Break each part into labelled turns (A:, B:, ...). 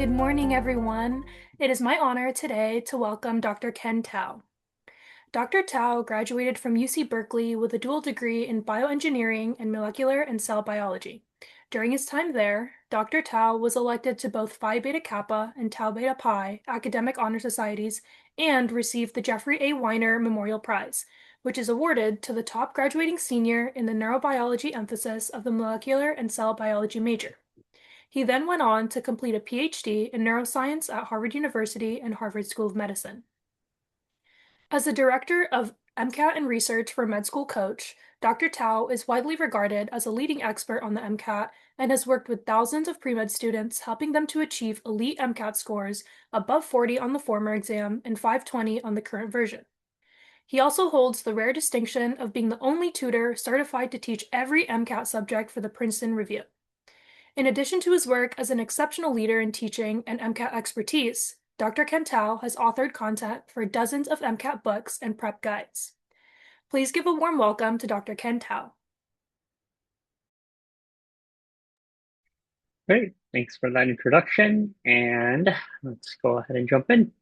A: Good morning, everyone. It is my honor today to welcome Dr. Ken Tao. Dr. Tao graduated from UC Berkeley with a dual degree in bioengineering and molecular and cell biology. During his time there, Dr. Tao was elected to both Phi Beta Kappa and Tau Beta Pi academic honor societies and received the Jeffrey A. Weiner Memorial Prize, which is awarded to the top graduating senior in the neurobiology emphasis of the molecular and cell biology major. He then went on to complete a PhD in neuroscience at Harvard University and Harvard School of Medicine. As the director of MCAT and research for MedSchool Coach, Dr. Tao is widely regarded as a leading expert on the MCAT and has worked with thousands of pre-med students, helping them to achieve elite MCAT scores above 40 on the former exam and 520 on the current version. He also holds the rare distinction of being the only tutor certified to teach every MCAT subject for the Princeton Review. In addition to his work as an exceptional leader in teaching and MCAT expertise, Dr. Ken Tao has authored content for dozens of MCAT books and prep guides. Please give a warm welcome to Dr. Ken Tao.
B: Great, thanks for that introduction, and let's go ahead and jump in.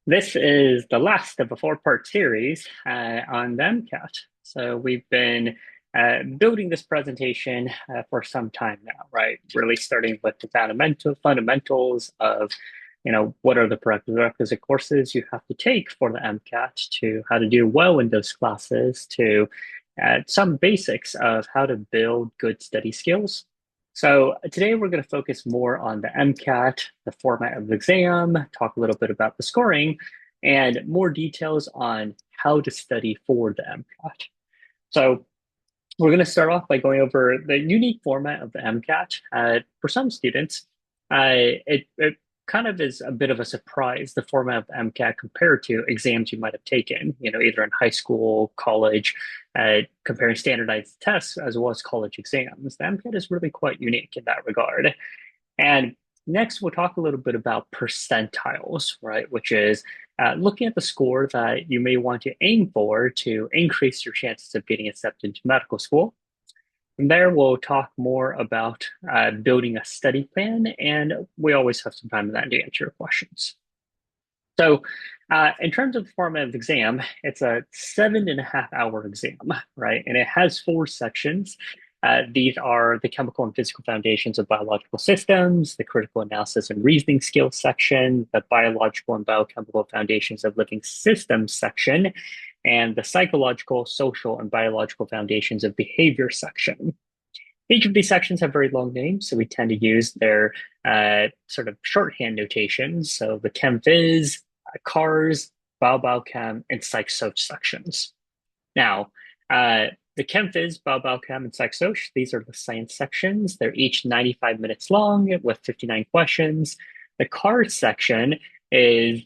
B: This is the last of a four-part series on the MCAT. So we've been building this presentation for some time now, right? Really starting with the fundamentals of, what are the prerequisite courses you have to take for the MCAT, to how to do well in those classes, to some basics of how to build good study skills. So today we're going to focus more on the MCAT, the format of the exam, talk a little bit about the scoring, and more details on how to study for the MCAT. So we're going to start off by going over the unique format of the MCAT. For some students, it kind of is a bit of a surprise, the format of the MCAT compared to exams you might have taken, either in high school, college, comparing standardized tests as well as college exams. The MCAT is really quite unique in that regard. And next, we'll talk a little bit about percentiles, right? Which is looking at the score that you may want to aim for to increase your chances of getting accepted into medical school. From there, we'll talk more about building a study plan, and we always have some time in that to answer your questions. So in terms of the format of the exam, it's a 7.5 hour exam, right? And it has four sections. These are the chemical and physical foundations of biological systems, the critical analysis and reasoning skills section, the biological and biochemical foundations of living systems section, and the psychological, social, and biological foundations of behavior section. Each of these sections have very long names, so we tend to use their sort of shorthand notations. So the Chem Phys, CARS, Biochem, and Psych-Soc sections. Now, the Chem Phys, Biochem, and Psych-Soc, these are the science sections. They're each 95 minutes long with 59 questions. The CARS section is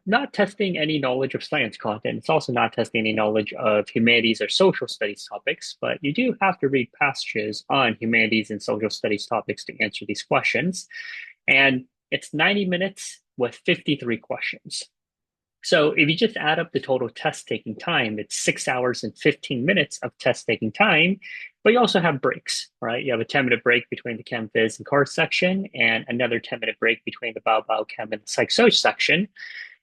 B: not testing any knowledge of science content. It's also not testing any knowledge of humanities or social studies topics, but you do have to read passages on humanities and social studies topics to answer these questions. And it's 90 minutes with 53 questions. So if you just add up the total test taking time, it's 6 hours and 15 minutes of test taking time, but you also have breaks, right? You have a 10-minute break between the Chem Phys and CARS section, and another 10-minute break between the Biochem and the Psych-Soc section.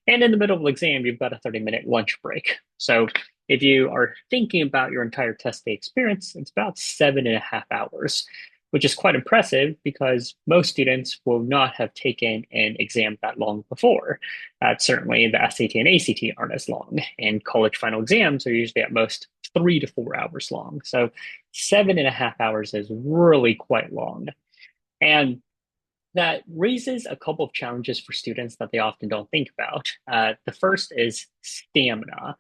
B: And in the middle of the exam, you've got a 30-minute lunch break. So if you are thinking about your entire test day experience, it's about 7.5 hours, which is quite impressive because most students will not have taken an exam that long before. Certainly the SAT and ACT aren't as long, and college final exams are usually at most 3 to 4 hours long. So 7.5 hours is really quite long. And that raises a couple of challenges for students that they often don't think about. The first is stamina.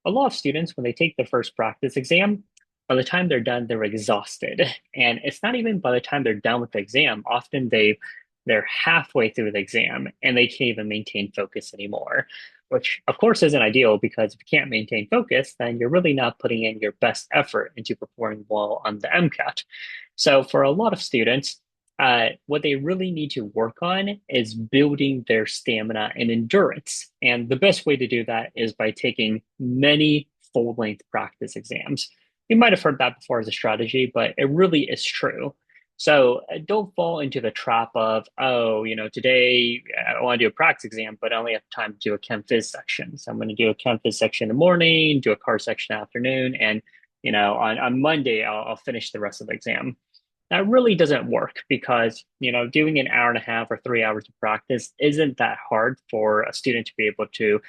B: A lot of students, when they take their first practice exam, by the time they're done, they're exhausted. And it's not even by the time they're done with the exam. Often they're halfway through the exam and they can't even maintain focus anymore, which of course isn't ideal because if you can't maintain focus, then you're really not putting in your best effort into performing well on the MCAT. So for a lot of students, what they really need to work on is building their stamina and endurance. And the best way to do that is by taking many full-length practice exams. You might have heard that before as a strategy, but it really is true. So don't fall into the trap of, oh, today I want to do a practice exam, but I only have time to do a chem phys section. So I'm going to do a chem phys section in the morning, do a car section afternoon, and on Monday I'll finish the rest of the exam. That really doesn't work because, doing an hour and a half or 3 hours of practice isn't that hard for a student to be able to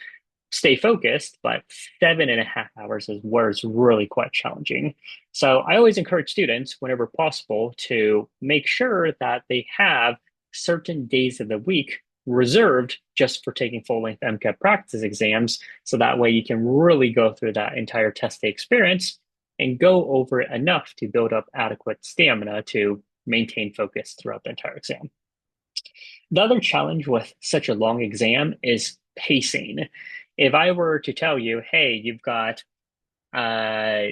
B: stay focused, but 7.5 hours is where it's really quite challenging. So I always encourage students, whenever possible, to make sure that they have certain days of the week reserved just for taking full length MCAT practice exams. So that way you can really go through that entire test day experience and go over it enough to build up adequate stamina to maintain focus throughout the entire exam. The other challenge with such a long exam is pacing. If I were to tell you, hey, uh,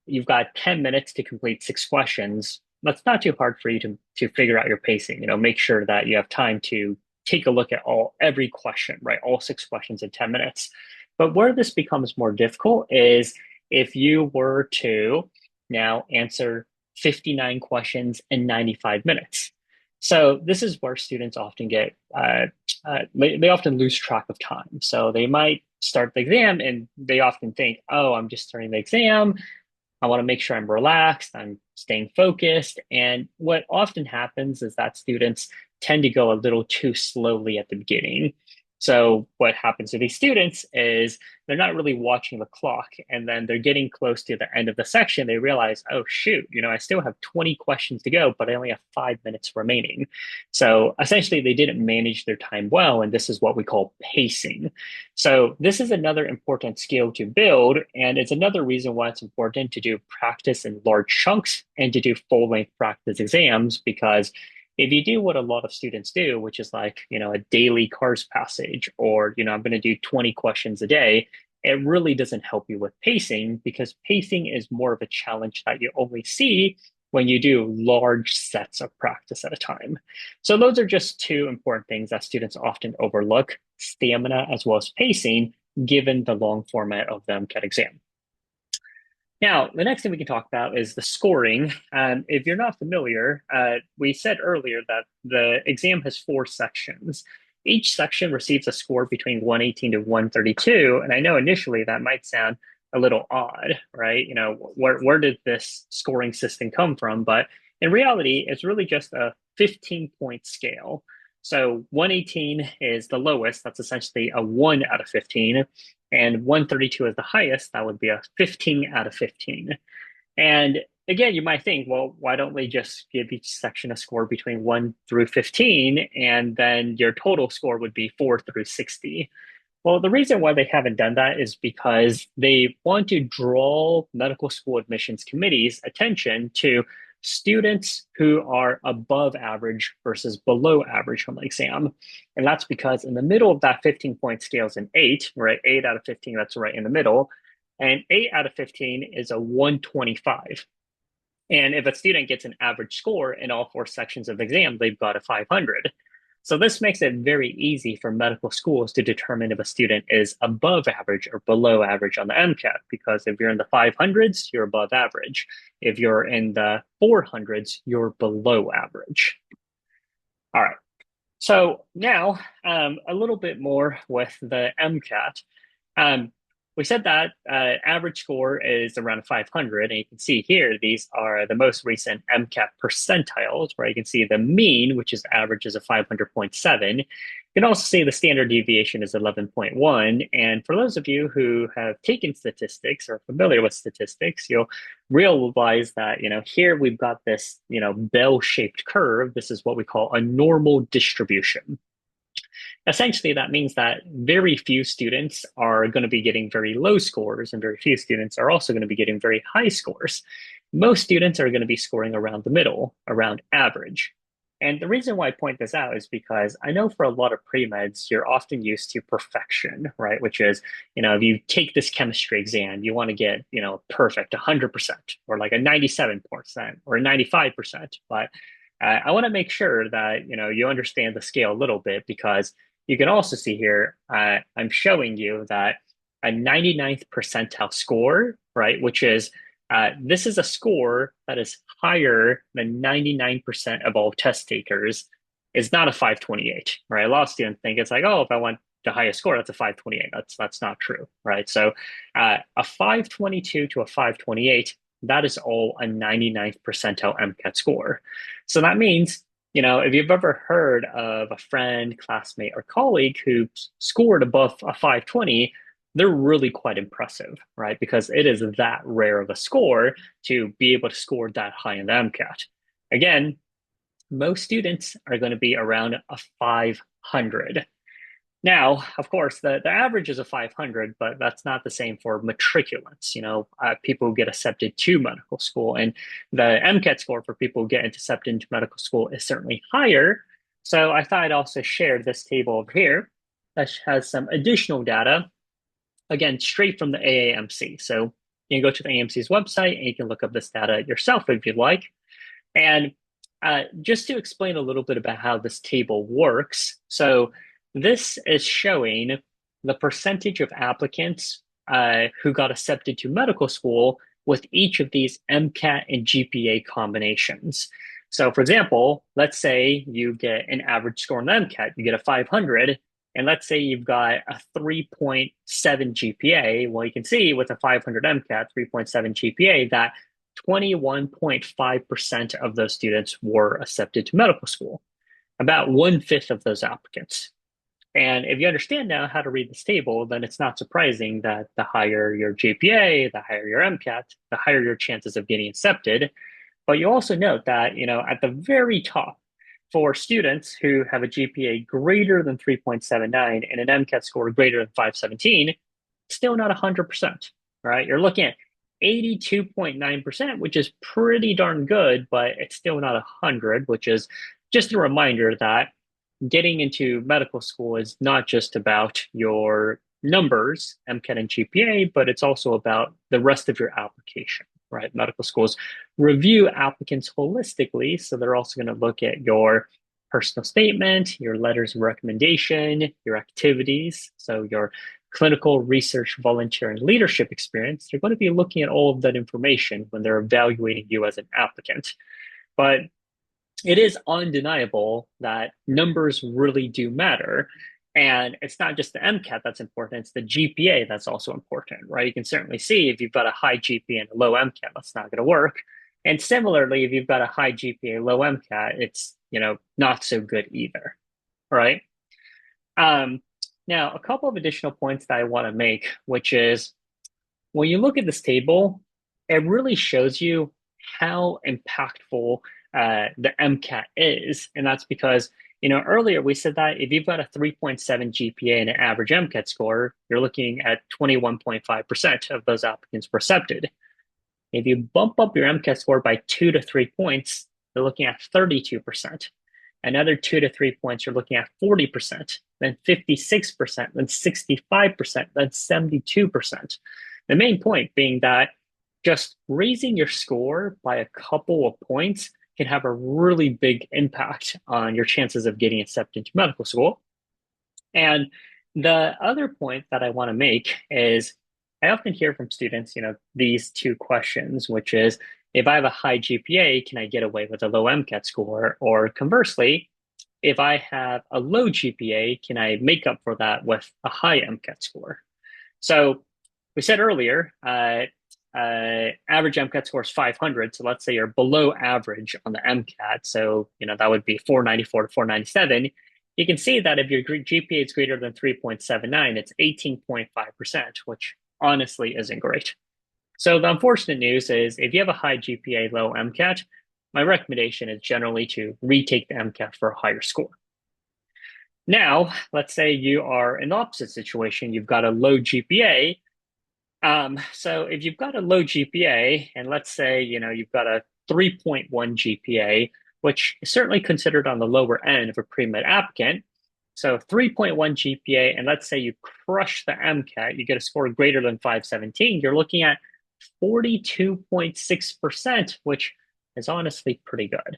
B: you've got 10 minutes to complete 6 questions, that's not too hard for you to figure out your pacing. Make sure that you have time to take a look at every question, right? All 6 questions in 10 minutes. But where this becomes more difficult is if you were to now answer 59 questions in 95 minutes. So this is where students often they often lose track of time. So they might start the exam and they often think, oh, I'm just starting the exam. I want to make sure I'm relaxed, I'm staying focused. And what often happens is that students tend to go a little too slowly at the beginning. So what happens to these students is they're not really watching the clock. And then they're getting close to the end of the section. They realize, oh, shoot, I still have 20 questions to go, but I only have 5 minutes remaining. So essentially, they didn't manage their time well. And this is what we call pacing. So this is another important skill to build. And it's another reason why it's important to do practice in large chunks and to do full length practice exams, because if you do what a lot of students do, which is like, a daily cars passage, or, I'm going to do 20 questions a day, it really doesn't help you with pacing because pacing is more of a challenge that you only see when you do large sets of practice at a time. So those are just two important things that students often overlook, stamina as well as pacing, given the long format of the MCAT exam. Now, the next thing we can talk about is the scoring. If you're not familiar, we said earlier that the exam has 4 sections. Each section receives a score between 118 to 132. And I know initially that might sound a little odd, right? Where did this scoring system come from? But in reality, it's really just a 15-point scale. So 118 is the lowest. That's essentially a 1 out of 15 and 132 is the highest, that would be a 15 out of 15. And again, you might think, well, why don't they just give each section a score between 1 through 15, and then your total score would be 4 through 60? Well, the reason why they haven't done that is because they want to draw medical school admissions committees' attention to students who are above average versus below average on the exam. And that's because in the middle of that 15-point scale is an 8, right? 8 out of 15, that's right in the middle. And 8 out of 15 is a 125. And if a student gets an average score in all 4 sections of the exam, they've got a 500. So this makes it very easy for medical schools to determine if a student is above average or below average on the MCAT, because if you're in the 500s, you're above average. If you're in the 400s, you're below average. All right. So now a little bit more with the MCAT. Um, we said that average score is around 500, and you can see here these are the most recent MCAT percentiles, where you can see the mean, which is average, is a 500.7. You can also see the standard deviation is 11.1. And for those of you who have taken statistics or familiar with statistics, you'll realize that, here we've got this, bell-shaped curve. This is what we call a normal distribution. Essentially, that means that very few students are going to be getting very low scores, and very few students are also going to be getting very high scores. Most students are going to be scoring around the middle, around average. And the reason why I point this out is because I know for a lot of pre-meds, you're often used to perfection, right? Which is, if you take this chemistry exam, you want to get, perfect 100% or like a 97% or a 95%. But I want to make sure that, you understand the scale a little bit, because you can also see here, I'm showing you that a 99th percentile score, right, which is This is a score that is higher than 99% of all test takers. Is not a 528, right? A lot of students think it's like, oh, if I want the highest score, that's a 528. That's not true, right? So a 522 to a 528, that is all a 99th percentile MCAT score. So that means, if you've ever heard of a friend, classmate, or colleague who scored above a 520, they're really quite impressive, right? Because it is that rare of a score to be able to score that high in the MCAT. Again, most students are going to be around a 500. Now, of course, the average is a 500, but that's not the same for matriculants. People who get accepted to medical school, and the MCAT score for people who get accepted into medical school is certainly higher. So I thought I'd also share this table over here that has some additional data, again, straight from the AAMC. So you can go to the AAMC's website and you can look up this data yourself if you'd like. And just to explain a little bit about how this table works. So this is showing the percentage of applicants who got accepted to medical school with each of these MCAT and GPA combinations. So for example, let's say you get an average score on the MCAT, you get a 500, and let's say you've got a 3.7 GPA. Well, you can see with a 500 MCAT, 3.7 GPA, that 21.5% of those students were accepted to medical school, about 1/5 of those applicants. And if you understand now how to read this table, then it's not surprising that the higher your GPA, the higher your MCAT, the higher your chances of getting accepted. But you also note that, at the very top, for students who have a GPA greater than 3.79 and an MCAT score greater than 517, still not 100%, right? You're looking at 82.9%, which is pretty darn good, but it's still not 100, which is just a reminder that getting into medical school is not just about your numbers, MCAT and GPA, but it's also about the rest of your application, right? Medical schools review applicants holistically. So they're also going to look at your personal statement, your letters of recommendation, your activities. So your clinical research, volunteer, and leadership experience. They're going to be looking at all of that information when they're evaluating you as an applicant. But it is undeniable that numbers really do matter. And it's not just the MCAT that's important, it's the GPA that's also important, right? You can certainly see if you've got a high GPA and a low MCAT, that's not going to work. And similarly, if you've got a high GPA, low MCAT, it's, not so good either, right? Now, a couple of additional points that I want to make, which is when you look at this table, it really shows you how impactful the MCAT is. And that's because, earlier we said that if you've got a 3.7 GPA and an average MCAT score, you're looking at 21.5% of those applicants were accepted. If you bump up your MCAT score by 2 to 3 points, you're looking at 32%. Another 2 to 3 points, you're looking at 40%, then 56%, then 65%, then 72%. The main point being that just raising your score by a couple of points can have a really big impact on your chances of getting accepted into medical school. And the other point that I want to make is I often hear from students, these two questions, which is if I have a high GPA, can I get away with a low MCAT score? Or conversely, if I have a low GPA, can I make up for that with a high MCAT score? So we said earlier, average MCAT score is 500. So let's say you're below average on the MCAT. So, that would be 494 to 497. You can see that if your GPA is greater than 3.79, it's 18.5%, which honestly isn't great. So the unfortunate news is if you have a high GPA, low MCAT, my recommendation is generally to retake the MCAT for a higher score. Now, let's say you are in the opposite situation. You've got a low GPA. So if you've got a low GPA, and let's say, you've got a 3.1 GPA, which is certainly considered on the lower end of a pre-med applicant. So 3.1 GPA, and let's say you crush the MCAT, you get a score greater than 517, you're looking at 42.6%, which is honestly pretty good.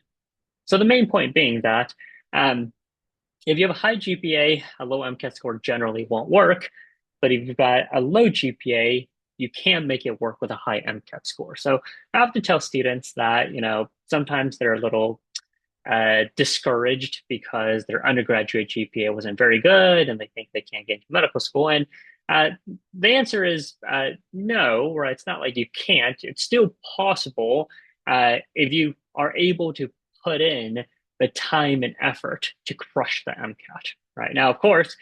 B: So the main point being that if you have a high GPA, a low MCAT score generally won't work. But if you've got a low GPA, you can make it work with a high MCAT score. So I have to tell students that, sometimes they're a little discouraged because their undergraduate GPA wasn't very good and they think they can't get into medical school. And uh, the answer is no, right? It's not like you can't. It's still possible if you are able to put in the time and effort to crush the MCAT. Right now, of course,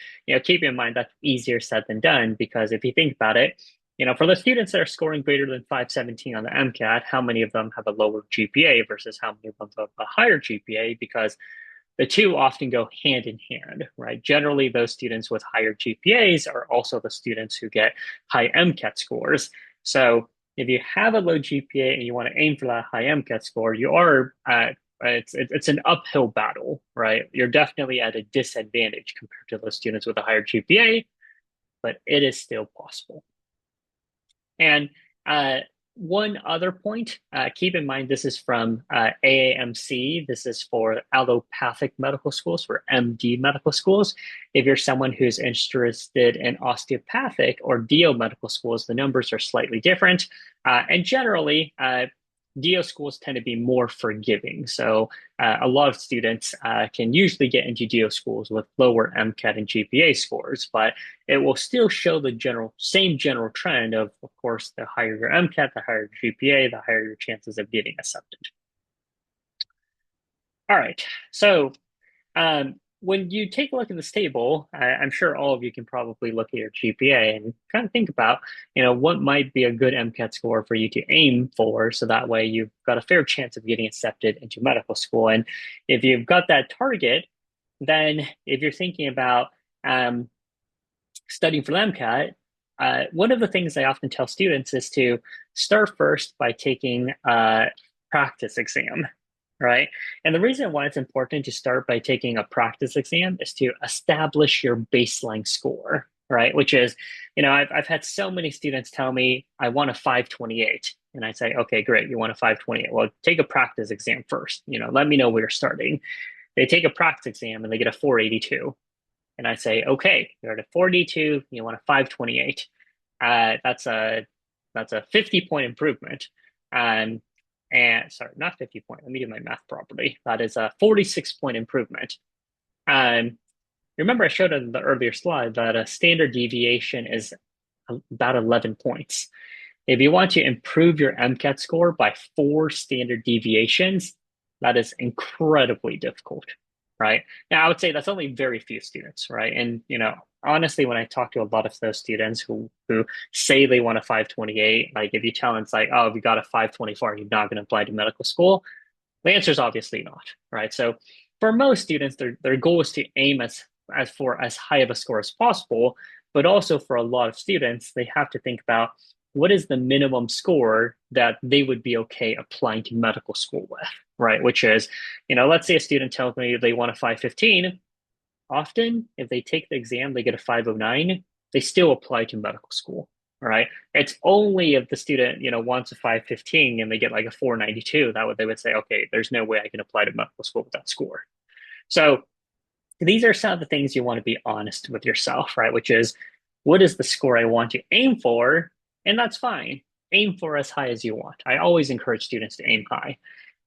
B: keep in mind that's easier said than done because if you think about it, for the students that are scoring greater than 517 on the MCAT, how many of them have a lower GPA versus how many of them have a higher GPA? Because the two often go hand in hand, right? Generally, those students with higher GPAs are also the students who get high MCAT scores. So if you have a low GPA and you want to aim for that high MCAT score, you are it's an uphill battle, right? You're definitely at a disadvantage compared to those students with a higher GPA, but it is still possible. And uh, one other point, keep in mind this is from AAMC. This is for allopathic medical schools, for MD medical schools. If you're someone who's interested in osteopathic or DO medical schools, the numbers are slightly different. And generally, DO schools tend to be more forgiving. So a lot of students can usually get into DO schools with lower MCAT and GPA scores, but it will still show the same general trend of course, the higher your MCAT, the higher your GPA, the higher your chances of getting accepted. All right, so when you take a look at this table, I'm sure all of you can probably look at your GPA and kind of think about, what might be a good MCAT score for you to aim for, so that way you've got a fair chance of getting accepted into medical school. And if you've got that target, then if you're thinking about studying for the MCAT, one of the things I often tell students is to start first by taking a practice exam, right? And the reason why it's important to start by taking a practice exam is to establish your baseline score, right? Which is, I've had so many students tell me, I want a 528. And I say, okay, great, you want a 528. Well, take a practice exam first. Let me know where you're starting. They take a practice exam and they get a 482. And I say, okay, you're at a 482, you want a 528. That's a 50-point improvement. And sorry, not 50 point. Let me do my math properly. That is a 46-point improvement. Remember I showed in the earlier slide that a standard deviation is about 11 points. If you want to improve your MCAT score by 4 standard deviations, that is incredibly difficult, right? Now, I would say that's only very few students, right? And, honestly, when I talk to a lot of those students who say they want a 528, like if you tell them it's like, oh, if you got a 524, you're not going to apply to medical school, the answer is obviously not, right? So for most students, their goal is to aim for as high of a score as possible, but also for a lot of students, they have to think about what is the minimum score that they would be okay applying to medical school with, right? Which is, let's say a student tells me they want a 515. Often, if they take the exam, they get a 509, they still apply to medical school, right? It's only if the student, wants a 515 and they get like a 492, they would say, okay, there's no way I can apply to medical school with that score. So these are some of the things you want to be honest with yourself, right? Which is, what is the score I want to aim for? And that's fine. Aim for as high as you want. I always encourage students to aim high.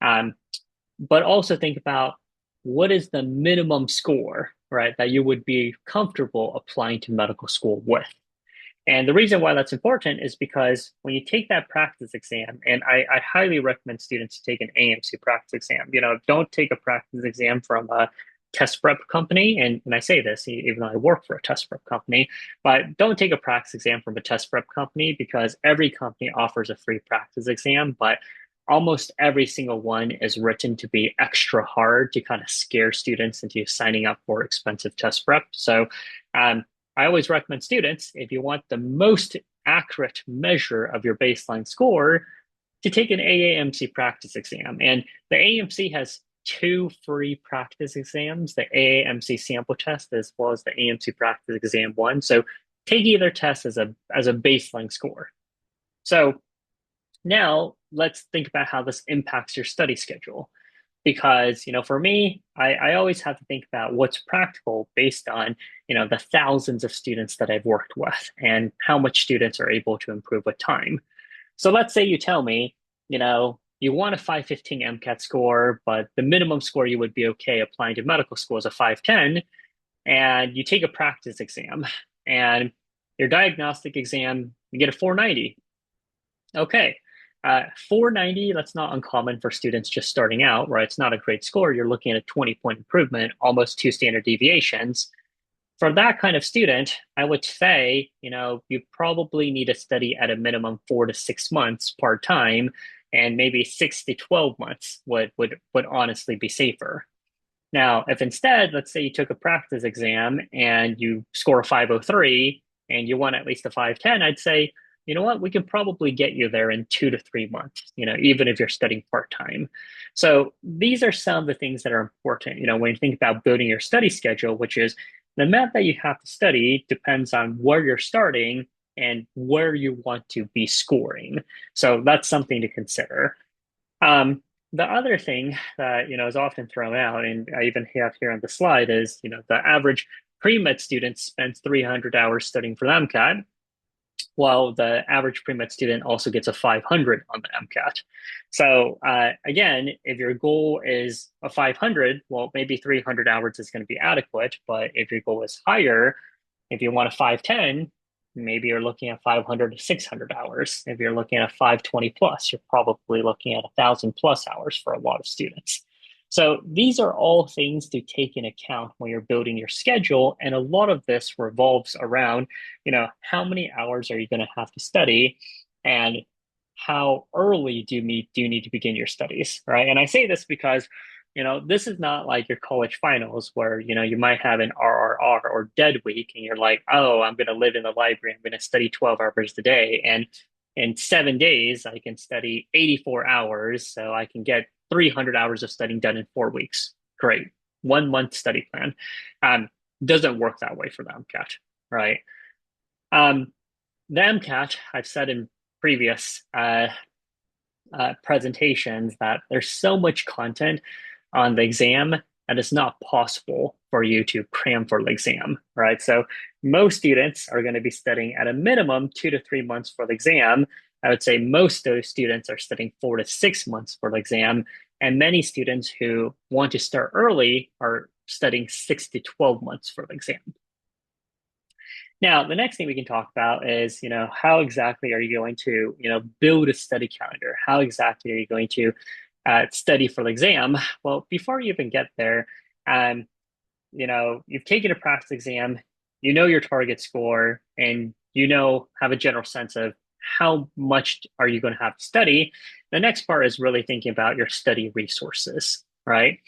B: But also think about what is the minimum score, right, that you would be comfortable applying to medical school with. And the reason why that's important is because when you take that practice exam, and I highly recommend students to take an AMC practice exam, don't take a practice exam from a test prep company. And I say this even though I work for a test prep company, but don't take a practice exam from a test prep company because every company offers a free practice exam, but almost every single one is written to be extra hard to kind of scare students into signing up for expensive test prep. So I always recommend students, if you want the most accurate measure of your baseline score, to take an AAMC practice exam. And the AAMC has 2 free practice exams, the AAMC sample test as well as the AAMC practice exam 1. So take either test as a baseline score. So now let's think about how this impacts your study schedule. because for me, I always have to think about what's practical based on the thousands of students that I've worked with and how much students are able to improve with time. So let's say you tell me, you want a 515 MCAT score, but the minimum score you would be okay applying to medical school is a 510, and you take a practice exam, and your diagnostic exam, you get a 490. Okay. 490, that's not uncommon for students just starting out, right? It's not a great score. You're looking at a 20-point improvement, almost two standard deviations. For that kind of student, I would say, you probably need to study at a minimum 4 to 6 months part time, and maybe 6 to 12 months would honestly be safer. Now, if instead, let's say you took a practice exam and you score a 503 and you want at least a 510, I'd say, you know what, we can probably get you there in 2 to 3 months, even if you're studying part time. So these are some of the things that are important, when you think about building your study schedule, which is the amount that you have to study depends on where you're starting and where you want to be scoring. So that's something to consider. Um, the other thing that is often thrown out, and I even have here on the slide, is the average pre-med student spends 300 hours studying for the MCAT, while the average pre-med student also gets a 500 on the MCAT. So again, if your goal is a 500, well, maybe 300 hours is going to be adequate. But if your goal is higher, if you want a 510, maybe you're looking at 500 to 600 hours. If you're looking at a 520 plus, you're probably looking at 1,000+ hours for a lot of students. So these are all things to take in account when you're building your schedule. And a lot of this revolves around, how many hours are you going to have to study, and how early do you need to begin your studies, right? And I say this because this is not like your college finals where, you might have an RRR or dead week and you're like, oh, I'm going to live in the library. I'm going to study 12 hours a day. And in 7 days, I can study 84 hours. So I can get 300 hours of studying done in 4 weeks. Great. 1 month study plan. Doesn't work that way for the MCAT, right? Um, the MCAT, I've said in previous presentations that there's so much content on the exam that it's not possible for you to cram for the exam, right? So most students are going to be studying at a minimum 2 to 3 months for the exam. I would say most of those students are studying 4 to 6 months for the exam. And many students who want to start early are studying 6 to 12 months for the exam. Now, the next thing we can talk about is, how exactly are you going to, build a study calendar? How exactly are you going to study for the exam? Well, before you even get there, um, you've taken a practice exam, your target score, and have a general sense of how much are you going to have to study. The next part is really thinking about your study resources, right?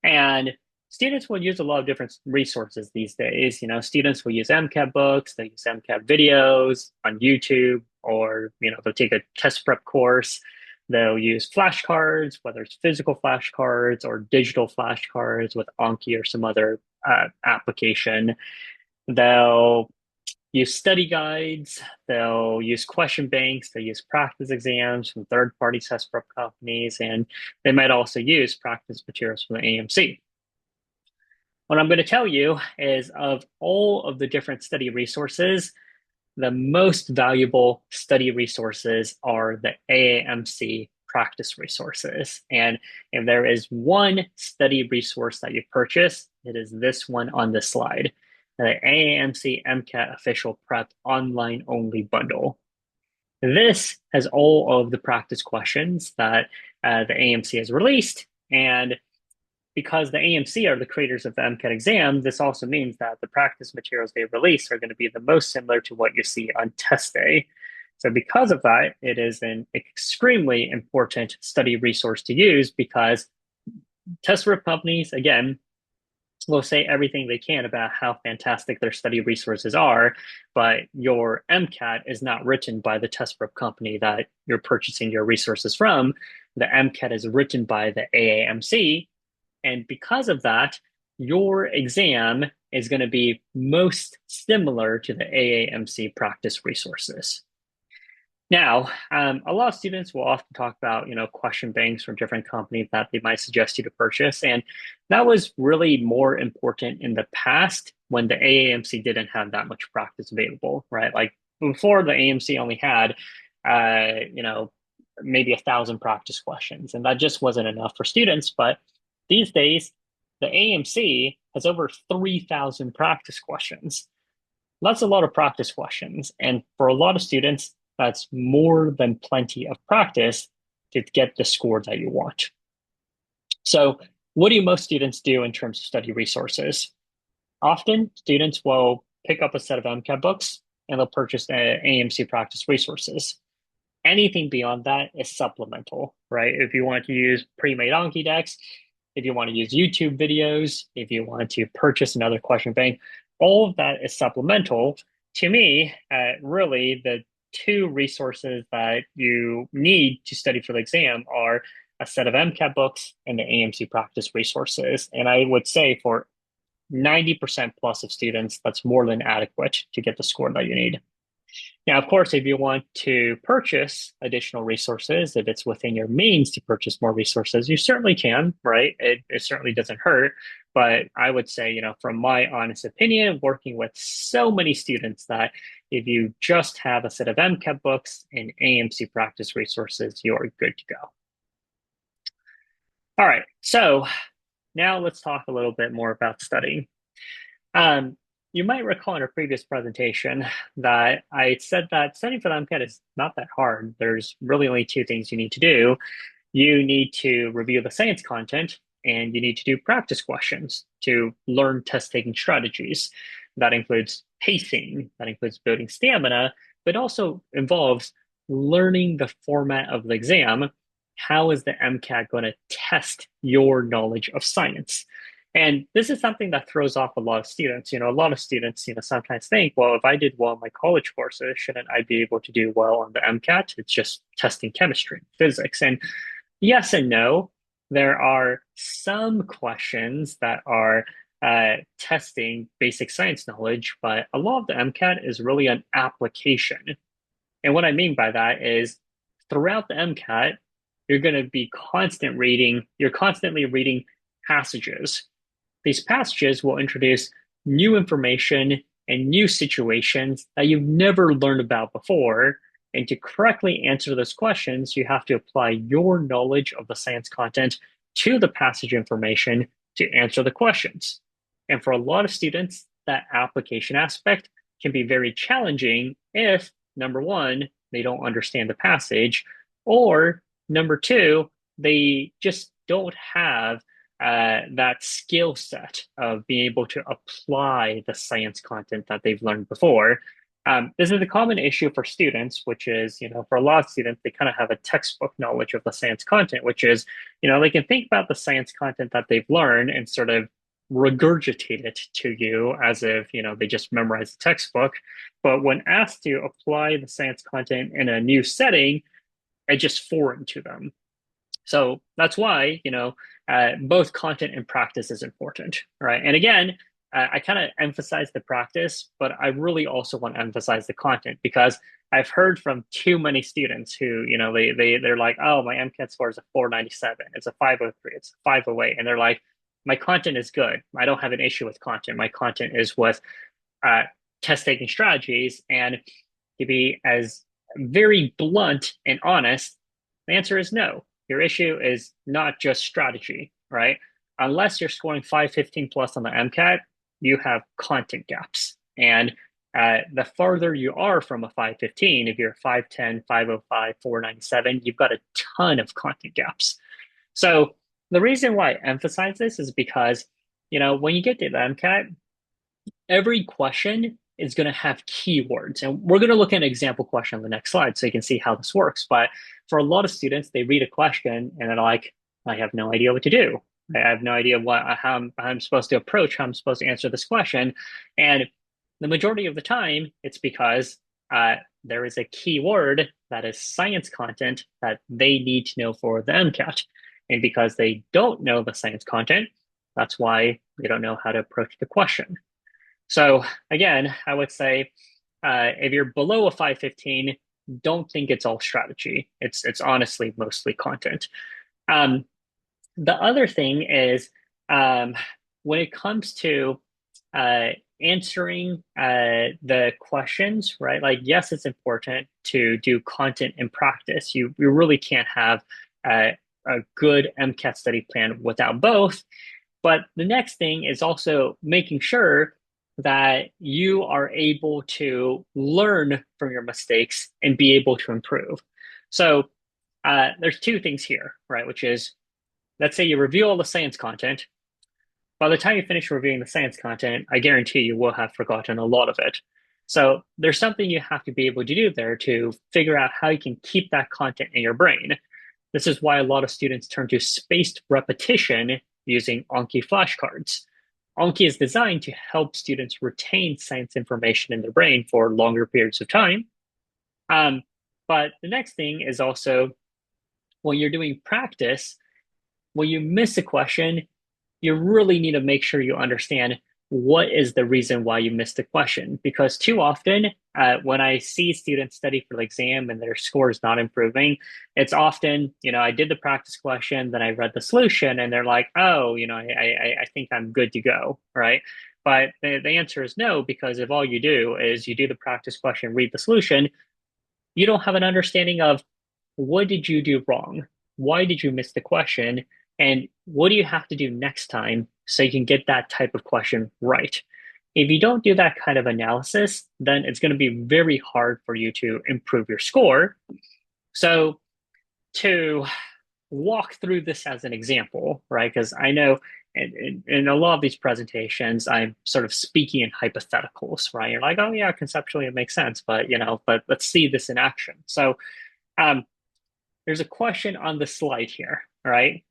B: And students will use a lot of different resources these days. Students will use MCAT books, they use MCAT videos on YouTube, or they'll take a test prep course. They'll use flashcards, whether it's physical flashcards or digital flashcards with Anki or some other application. They'll use study guides. They'll use question banks. They use practice exams from third-party test prep companies, and they might also use practice materials from the AMC. What I'm going to tell you is, of all of the different study resources, the most valuable study resources are the AAMC practice resources. And if there is one study resource that you purchase, it is this one on this slide, the AAMC MCAT Official Prep Online Only Bundle. This has all of the practice questions that the AMC has released. And because the AMC are the creators of the MCAT exam, this also means that the practice materials they release are going to be the most similar to what you see on test day. So because of that, it is an extremely important study resource to use, because test prep companies, again, will say everything they can about how fantastic their study resources are, but your MCAT is not written by the test prep company that you're purchasing your resources from. The MCAT is written by the AAMC, and because of that, your exam is going to be most similar to the AAMC practice resources. Now, a lot of students will often talk about, question banks from different companies that they might suggest you to purchase. And that was really more important in the past when the AAMC didn't have that much practice available, right? Like before the AMC only had, maybe 1,000 practice questions, and that just wasn't enough for students. But these days, the AMC has over 3,000 practice questions. That's a lot of practice questions. And for a lot of students, that's more than plenty of practice to get the score that you want. So, what do most students do in terms of study resources? Often, students will pick up a set of MCAT books and they'll purchase AMC practice resources. Anything beyond that is supplemental, right? If you want to use pre-made Anki decks, if you want to use YouTube videos, if you want to purchase another question bank, all of that is supplemental. To me, really, the two resources that you need to study for the exam are a set of MCAT books and the AMC practice resources. And I would say for 90% plus of students, that's more than adequate to get the score that you need. Now, of course, if you want to purchase additional resources, if it's within your means to purchase more resources, you certainly can, right? It certainly doesn't hurt. But I would say, from my honest opinion, working with so many students, that if you just have a set of MCAT books and AMC practice resources, you are good to go. All right. So now let's talk a little bit more about studying. Um, you might recall in a previous presentation that I said that studying for the MCAT is not that hard. There's really only two things you need to do. You need to review the science content and you need to do practice questions to learn test taking strategies. That includes pacing, that includes building stamina, but also involves learning the format of the exam. How is the MCAT going to test your knowledge of science? And this is something that throws off a lot of students. A lot of students, sometimes think, well, if I did well in my college courses, shouldn't I be able to do well on the MCAT? It's just testing chemistry, physics. And yes and no. There are some questions that are testing basic science knowledge, but a lot of the MCAT is really an application. And what I mean by that is throughout the MCAT, you're going to be you're constantly reading passages. These passages will introduce new information and new situations that you've never learned about before. And to correctly answer those questions, you have to apply your knowledge of the science content to the passage information to answer the questions. And for a lot of students, that application aspect can be very challenging if, number one, they don't understand the passage, or number two, they just don't have that skill set of being able to apply the science content that they've learned before. This is a common issue for students, which is, for a lot of students, they kind of have a textbook knowledge of the science content, which is, they can think about the science content that they've learned and sort of regurgitate it to you as if, they just memorized the textbook. But when asked to apply the science content in a new setting, it's just foreign to them. So that's why, both content and practice is important, right? And again, I kind of emphasize the practice, but I really also want to emphasize the content because I've heard from too many students who, they're like, oh, my MCAT score is a 497, it's a 503, it's a 508, and they're like, my content is good. I don't have an issue with content. My content is with test taking strategies. And to be as very blunt and honest, the answer is no. Your issue is not just strategy, right? Unless you're scoring 515 plus on the MCAT, you have content gaps. And the farther you are from a 515, if you're 510, 505, 497, you've got a ton of content gaps. So the reason why I emphasize this is because, when you get to the MCAT, every question is going to have keywords. And we're going to look at an example question on the next slide so you can see how this works. But for a lot of students, they read a question and they're like, I have no idea what to do. I have no idea how I'm supposed to approach, how I'm supposed to answer this question. And the majority of the time, it's because there is a keyword that is science content that they need to know for the MCAT. And because they don't know the science content, that's why they don't know how to approach the question. So again, I would say if you're below a 515, don't think it's all strategy. It's honestly mostly content. Um, the other thing is um, when it comes to uh, answering the questions, right? Like, yes, it's important to do content in practice. You really can't have uh, a good MCAT study plan without both. But the next thing is also making sure that you are able to learn from your mistakes and be able to improve. So there's two things here, right? Which is, let's say you review all the science content. By the time you finish reviewing the science content, I guarantee you will have forgotten a lot of it. So there's something you have to be able to do there to figure out how you can keep that content in your brain. This is why a lot of students turn to spaced repetition using Anki flashcards. Anki is designed to help students retain science information in their brain for longer periods of time. Um, but the next thing is also when you're doing practice, when you miss a question, you really need to make sure you understand what is the reason why you missed the question. Because too often, when I see students study for the exam and their score is not improving, it's often, I did the practice question, then I read the solution, and they're like, oh, I think I'm good to go, right? But the answer is no, because if all you do is you do the practice question, read the solution, you don't have an understanding of what did you do wrong? Why did you miss the question? And what do you have to do next time so you can get that type of question right? If you don't do that kind of analysis, then it's going to be very hard for you to improve your score. So, to walk through this as an example, right? Because I know in a lot of these presentations, I'm sort of speaking in hypotheticals, right? You're like, oh, yeah, conceptually it makes sense, but let's see this in action. So, um, there's a question on the slide here, right?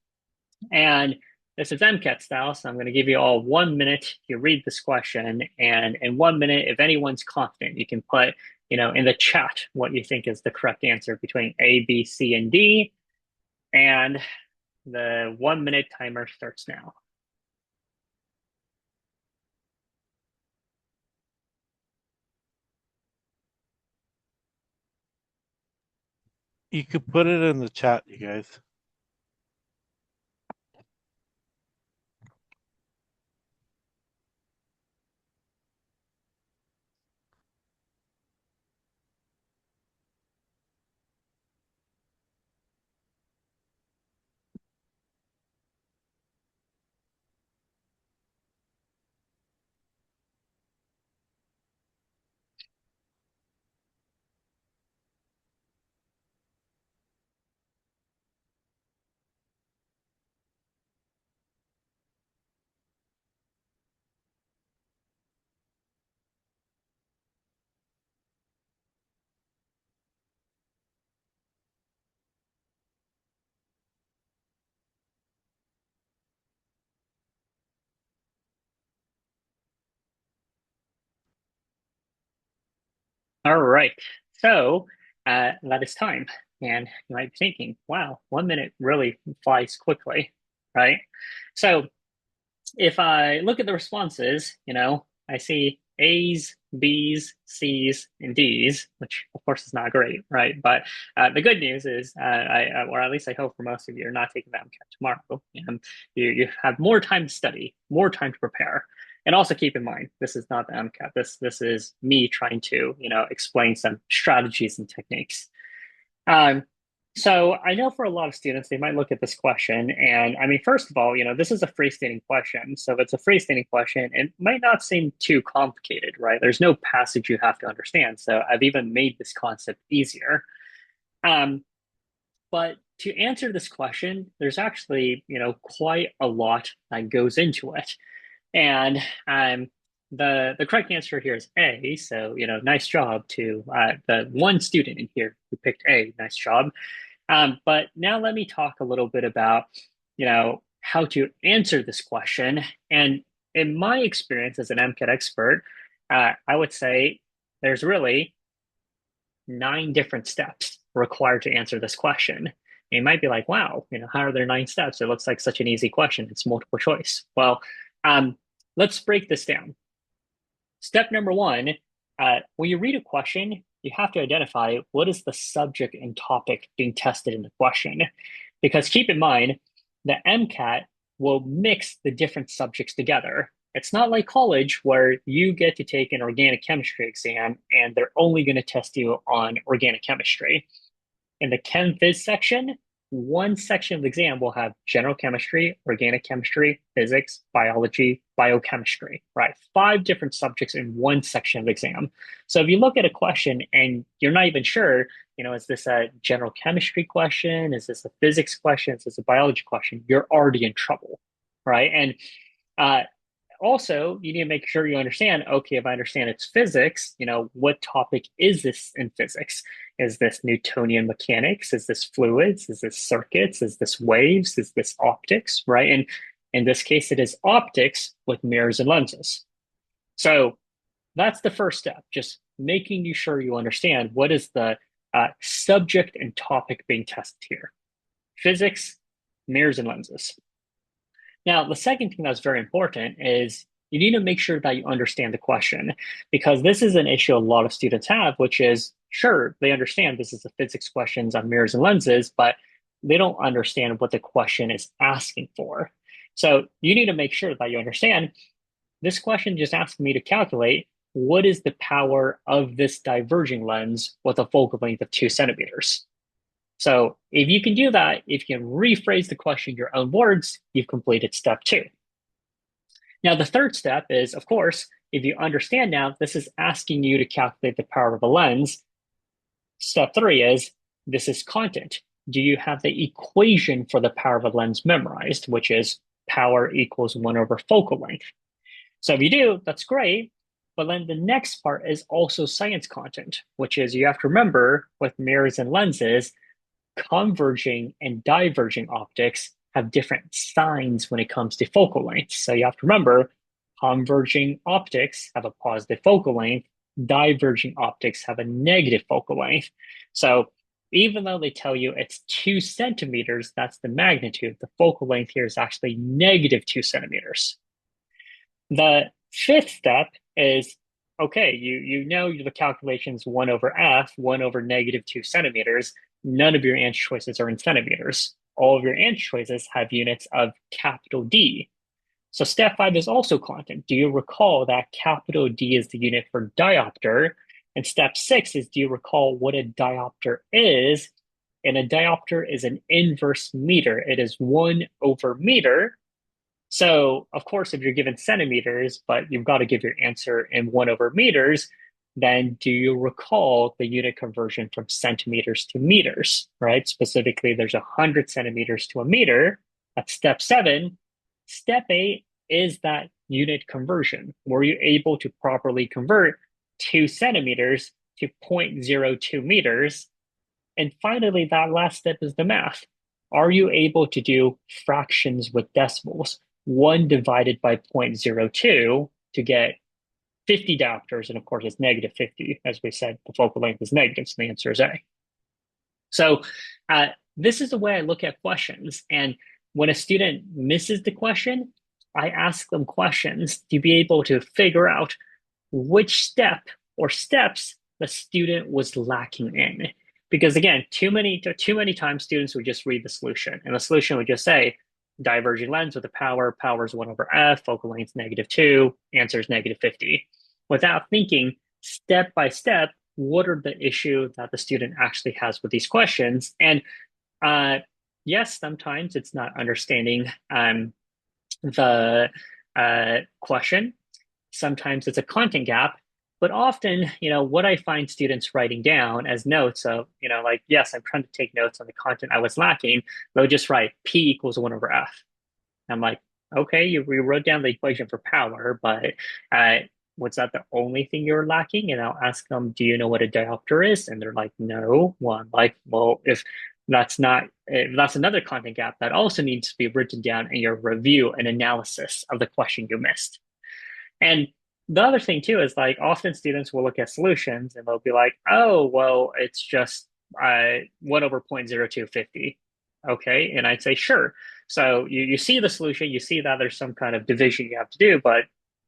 B: And this is MCAT style, so I'm going to give you all 1 minute to read this question. And in 1 minute, if anyone's confident, you can put, in the chat what you think is the correct answer between A, B, C, and D. And the 1 minute timer starts now.
C: You could put it in the chat, you guys.
B: All right. So that is time. And you might be thinking, wow, 1 minute really flies quickly, right? So if I look at the responses, I see A's, B's, C's, and D's, which of course is not great, right? But the good news is, or at least I hope for most of you, are not taking the MCAT tomorrow. You have more time to study, more time to prepare. And also keep in mind, this is not the MCAT. This is me trying to, explain some strategies and techniques. Um, so I know for a lot of students, they might look at this question and I mean, first of all, this is a freestanding question. So if it's a freestanding question, it might not seem too complicated, right? There's no passage you have to understand. So I've even made this concept easier. Um, but to answer this question, there's actually, quite a lot that goes into it. And the correct answer here is A. So, nice job to the one student in here who picked A. Nice job. But now let me talk a little bit about, how to answer this question. And in my experience as an MCAT expert, I would say there's really 9 different steps required to answer this question. And you might be like, wow, how are there 9 steps? It looks like such an easy question. It's multiple choice. Well, let's break this down. Step number one, when you read a question, you have to identify what is the subject and topic being tested in the question. Because keep in mind, the MCAT will mix the different subjects together. It's not like college where you get to take an organic chemistry exam and they're only going to test you on organic chemistry. In the Chem Phys section, one section of the exam will have general chemistry, organic chemistry, physics, biology, biochemistry, right? 5 different subjects in one section of the exam. So if you look at a question and you're not even sure, is this a general chemistry question? Is this a physics question? Is this a biology question? You're already in trouble, right? And uh, also, you need to make sure you understand, okay, if I understand it's physics, what topic is this in physics? Is this Newtonian mechanics? Is this fluids? Is this circuits? Is this waves? Is this optics, right? And in this case, it is optics with mirrors and lenses. So that's the first step, just making sure you understand what is the subject and topic being tested here. Physics, mirrors and lenses. Now, the second thing that's very important is you need to make sure that you understand the question, because this is an issue a lot of students have, which is, sure, they understand this is a physics questions on mirrors and lenses, but they don't understand what the question is asking for. So you need to make sure that you understand this question just asking me to calculate what is the power of this diverging lens with a focal length of 2 centimeters. So if you can do that, if you can rephrase the question in your own words, you've completed step 2. Now, the third step is, of course, if you understand now, this is asking you to calculate the power of a lens. Step 3 is, this is content. Do you have the equation for the power of a lens memorized, which is power equals 1 over focal length? So if you do, that's great. But then the next part is also science content, which is you have to remember with mirrors and lenses, converging and diverging optics have different signs when it comes to focal length. So you have to remember, converging optics have a positive focal length, diverging optics have a negative focal length. So even though they tell you it's 2 centimeters, that's the magnitude, the focal length here is actually negative 2 centimeters. The fifth step is, okay, you know the calculations 1 over f, 1 over negative 2 centimeters. None of your answer choices are in centimeters. All of your answer choices have units of capital D. So step 5 is also content. Do you recall that capital D is the unit for diopter? And step 6 is, do you recall what a diopter is? And a diopter is an inverse meter. It is 1 over meter. So, of course, if you're given centimeters, but you've got to give your answer in 1 over meters, then do you recall the unit conversion from centimeters to meters, right? Specifically, there's 100 centimeters to a meter. That's step 7. Step 8 is that unit conversion. Were you able to properly convert 2 centimeters to 0.02 meters? And finally, that last step is the math. Are you able to do fractions with decimals? 1 divided by 0.02 to get 50 diopters, and of course it's negative 50. As we said, the focal length is negative, so the answer is A. So this is the way I look at questions. And when a student misses the question, I ask them questions to be able to figure out which step or steps the student was lacking in. Because again, too many times students would just read the solution, and the solution would just say, diverging lens with a power is 1 over f, focal length negative 2, answer is negative 50. Without thinking step by step, what are the issue that the student actually has with these questions? And yes, sometimes it's not understanding the question. Sometimes it's a content gap. But often, what I find students writing down as notes, so, like, yes, I'm trying to take notes on the content I was lacking, they'll just write P equals 1 over F. I'm like, okay, you wrote down the equation for power, but was that the only thing you're lacking? And I'll ask them, do you know what a diopter is? And they're like, no. Well, I'm like, well, if that's another content gap, that also needs to be written down in your review and analysis of the question you missed. And the other thing too is, like, often students will look at solutions and they'll be like, oh, well, it's just 1 over 0.0250. Okay. And I'd say, sure. So you see the solution, you see that there's some kind of division you have to do, but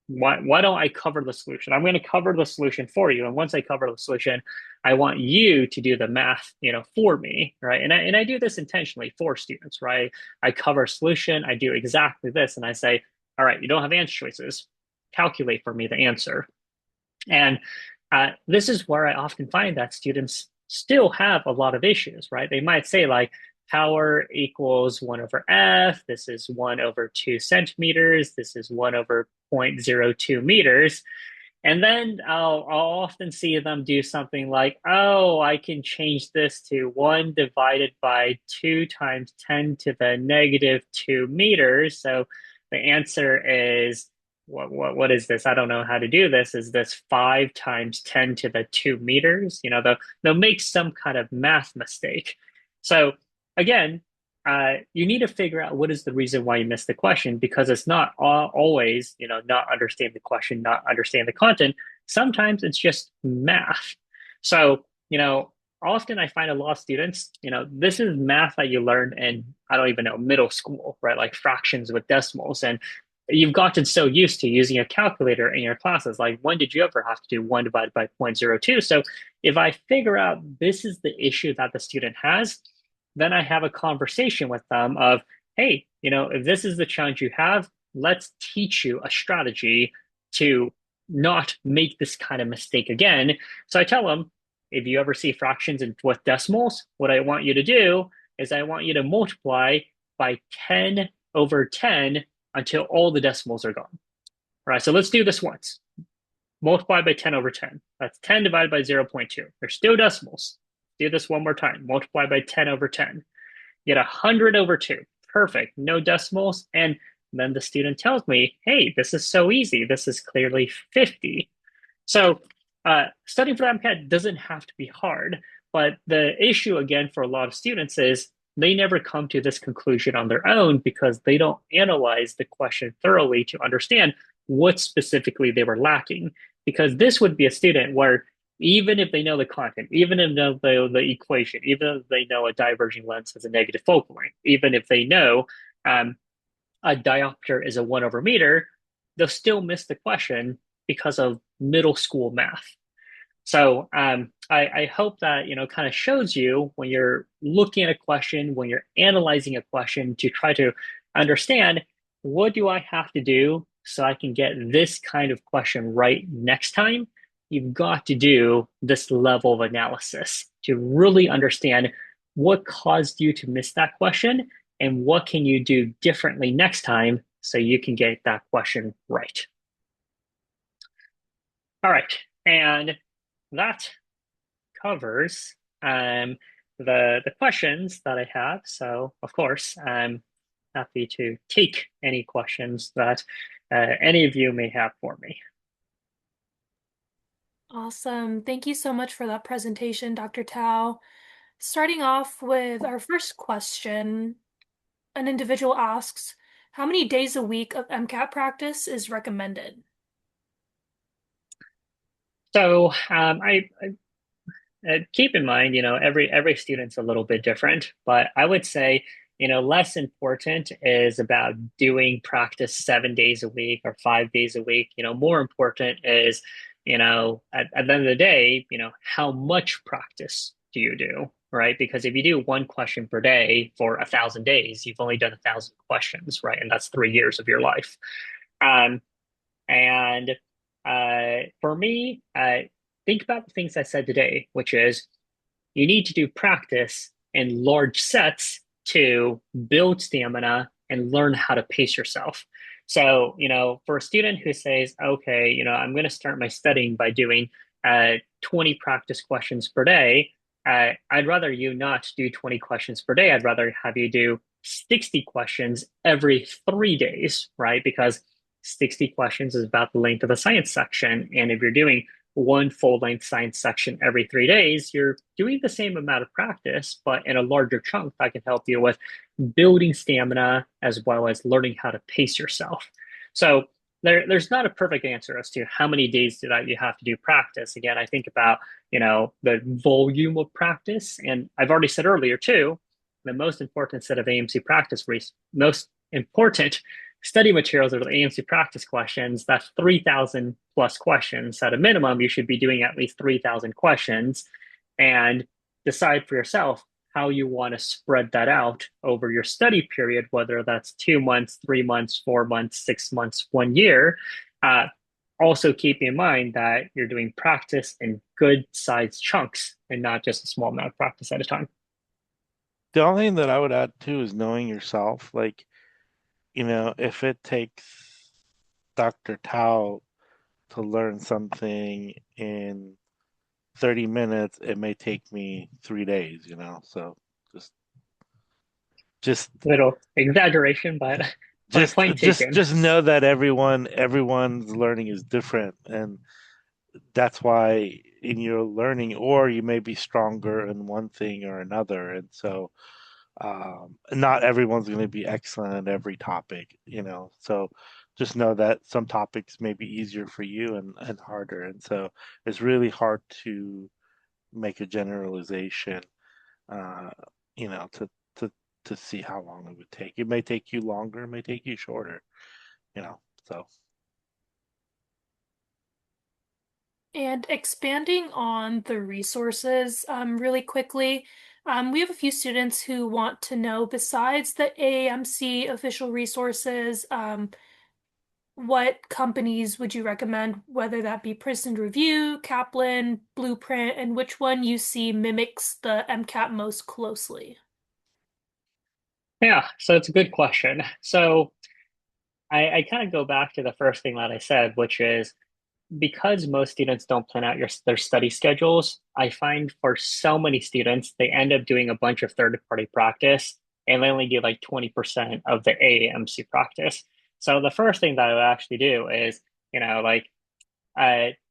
B: why don't I cover the solution? I'm going to cover the solution for you. And once I cover the solution, I want you to do the math, for me, right? And I do this intentionally for students, right? I cover a solution, I do exactly this, and I say, all right, you don't have answer choices. Calculate for me the answer. And this is where I often find that students still have a lot of issues, right? They might say like power equals 1 over F. This is 1 over 2 centimeters. This is 1 over 0.02 meters. And then I'll often see them do something like, oh, I can change this to 1 divided by 2 times 10 to the negative 2 meters. So the answer is, what is this? I don't know how to do this. Is this 5 times 10 to the 2 meters? They'll make some kind of math mistake. So again, you need to figure out what is the reason why you missed the question, because it's not always, not understand the question, not understand the content. Sometimes it's just math. So, often I find a lot of students, this is math that you learned in, I don't even know, middle school, right? Like fractions with decimals. And you've gotten so used to using a calculator in your classes. Like, when did you ever have to do 1 divided by 0.02? So if I figure out this is the issue that the student has, then I have a conversation with them of, hey, if this is the challenge you have, let's teach you a strategy to not make this kind of mistake again. So I tell them, if you ever see fractions with decimals, what I want you to do is I want you to multiply by 10 over 10 until all the decimals are gone. All right, so let's do this once. Multiply by 10 over 10. That's 10 divided by 0.2. There's still decimals. Do this one more time. Multiply by 10 over 10. Get 100 over 2. Perfect. No decimals. And then the student tells me, hey, this is so easy. This is clearly 50. So studying for the MCAT doesn't have to be hard. But the issue, again, for a lot of students is they never come to this conclusion on their own because they don't analyze the question thoroughly to understand what specifically they were lacking. Because this would be a student where even if they know the content, even if they know the equation, even if they know a diverging lens has a negative focal length, even if they know a diopter is a 1 over meter, they'll still miss the question because of middle school math. So I hope that, kind of shows you when you're looking at a question, when you're analyzing a question, to try to understand, what do I have to do so I can get this kind of question right next time? You've got to do this level of analysis to really understand what caused you to miss that question and what can you do differently next time so you can get that question right. All right, and that covers the questions that I have. So, of course, I'm happy to take any questions that any of you may have for me.
A: Awesome. Thank you so much for that presentation, Dr. Tao. Starting off with our first question, an individual asks, how many days a week of MCAT practice is recommended?
B: So I keep in mind, every student's a little bit different, but I would say, less important is about doing practice 7 days a week or 5 days a week. More important is, at the end of the day, how much practice do you do, right? Because if you do 1 question per day for 1,000 days, you've only done 1,000 questions, right? And that's 3 years of your life. And for me, think about the things I said today, which is you need to do practice in large sets to build stamina and learn how to pace yourself. So, for a student who says, okay, I'm going to start my studying by doing 20 practice questions per day, I'd rather you not do 20 questions per day. I'd rather have you do 60 questions every 3 days, right? Because 60 questions is about the length of a science section. And if you're doing 1 full-length science section every 3 days, you're doing the same amount of practice, but in a larger chunk that can help you with building stamina as well as learning how to pace yourself. So there's not a perfect answer as to how many days that you have to do practice. Again, I think about, the volume of practice. And I've already said earlier too, the most important set of AMC practice, most important study materials or the AMC practice questions, that's 3,000 plus questions. At a minimum, you should be doing at least 3,000 questions and decide for yourself how you want to spread that out over your study period, whether that's 2 months, 3 months, 4 months, 6 months, 1 year. Uh, Also, keep in mind that you're doing practice in good sized chunks and not just a small amount of practice at a time.
C: The only thing that I would add too is knowing yourself. Like, if it takes Dr. Tao to learn something in 30 minutes, it may take me 3 days. So just just
B: Little exaggeration, but
C: just
B: point
C: just
B: taken.
C: just know that everyone's learning is different, and that's why in your learning, or you may be stronger in one thing or another, and so not everyone's going to be excellent at every topic. So just know that some topics may be easier for you and harder, and so it's really hard to make a generalization, uh, you know, to to to see how long it would take. It may take you longer, it may take you shorter. So
A: And expanding on the resources really quickly, we have a few students who want to know, besides the AAMC official resources, what companies would you recommend, whether that be Princeton Review, Kaplan, Blueprint, and which one you see mimics the MCAT most closely?
B: Yeah, so it's a good question. So I kind of go back to the first thing that I said, which is because most students don't plan out their study schedules, I find for so many students, they end up doing a bunch of third-party practice and they only do like 20% of the AAMC practice. So the first thing that I would actually do is, like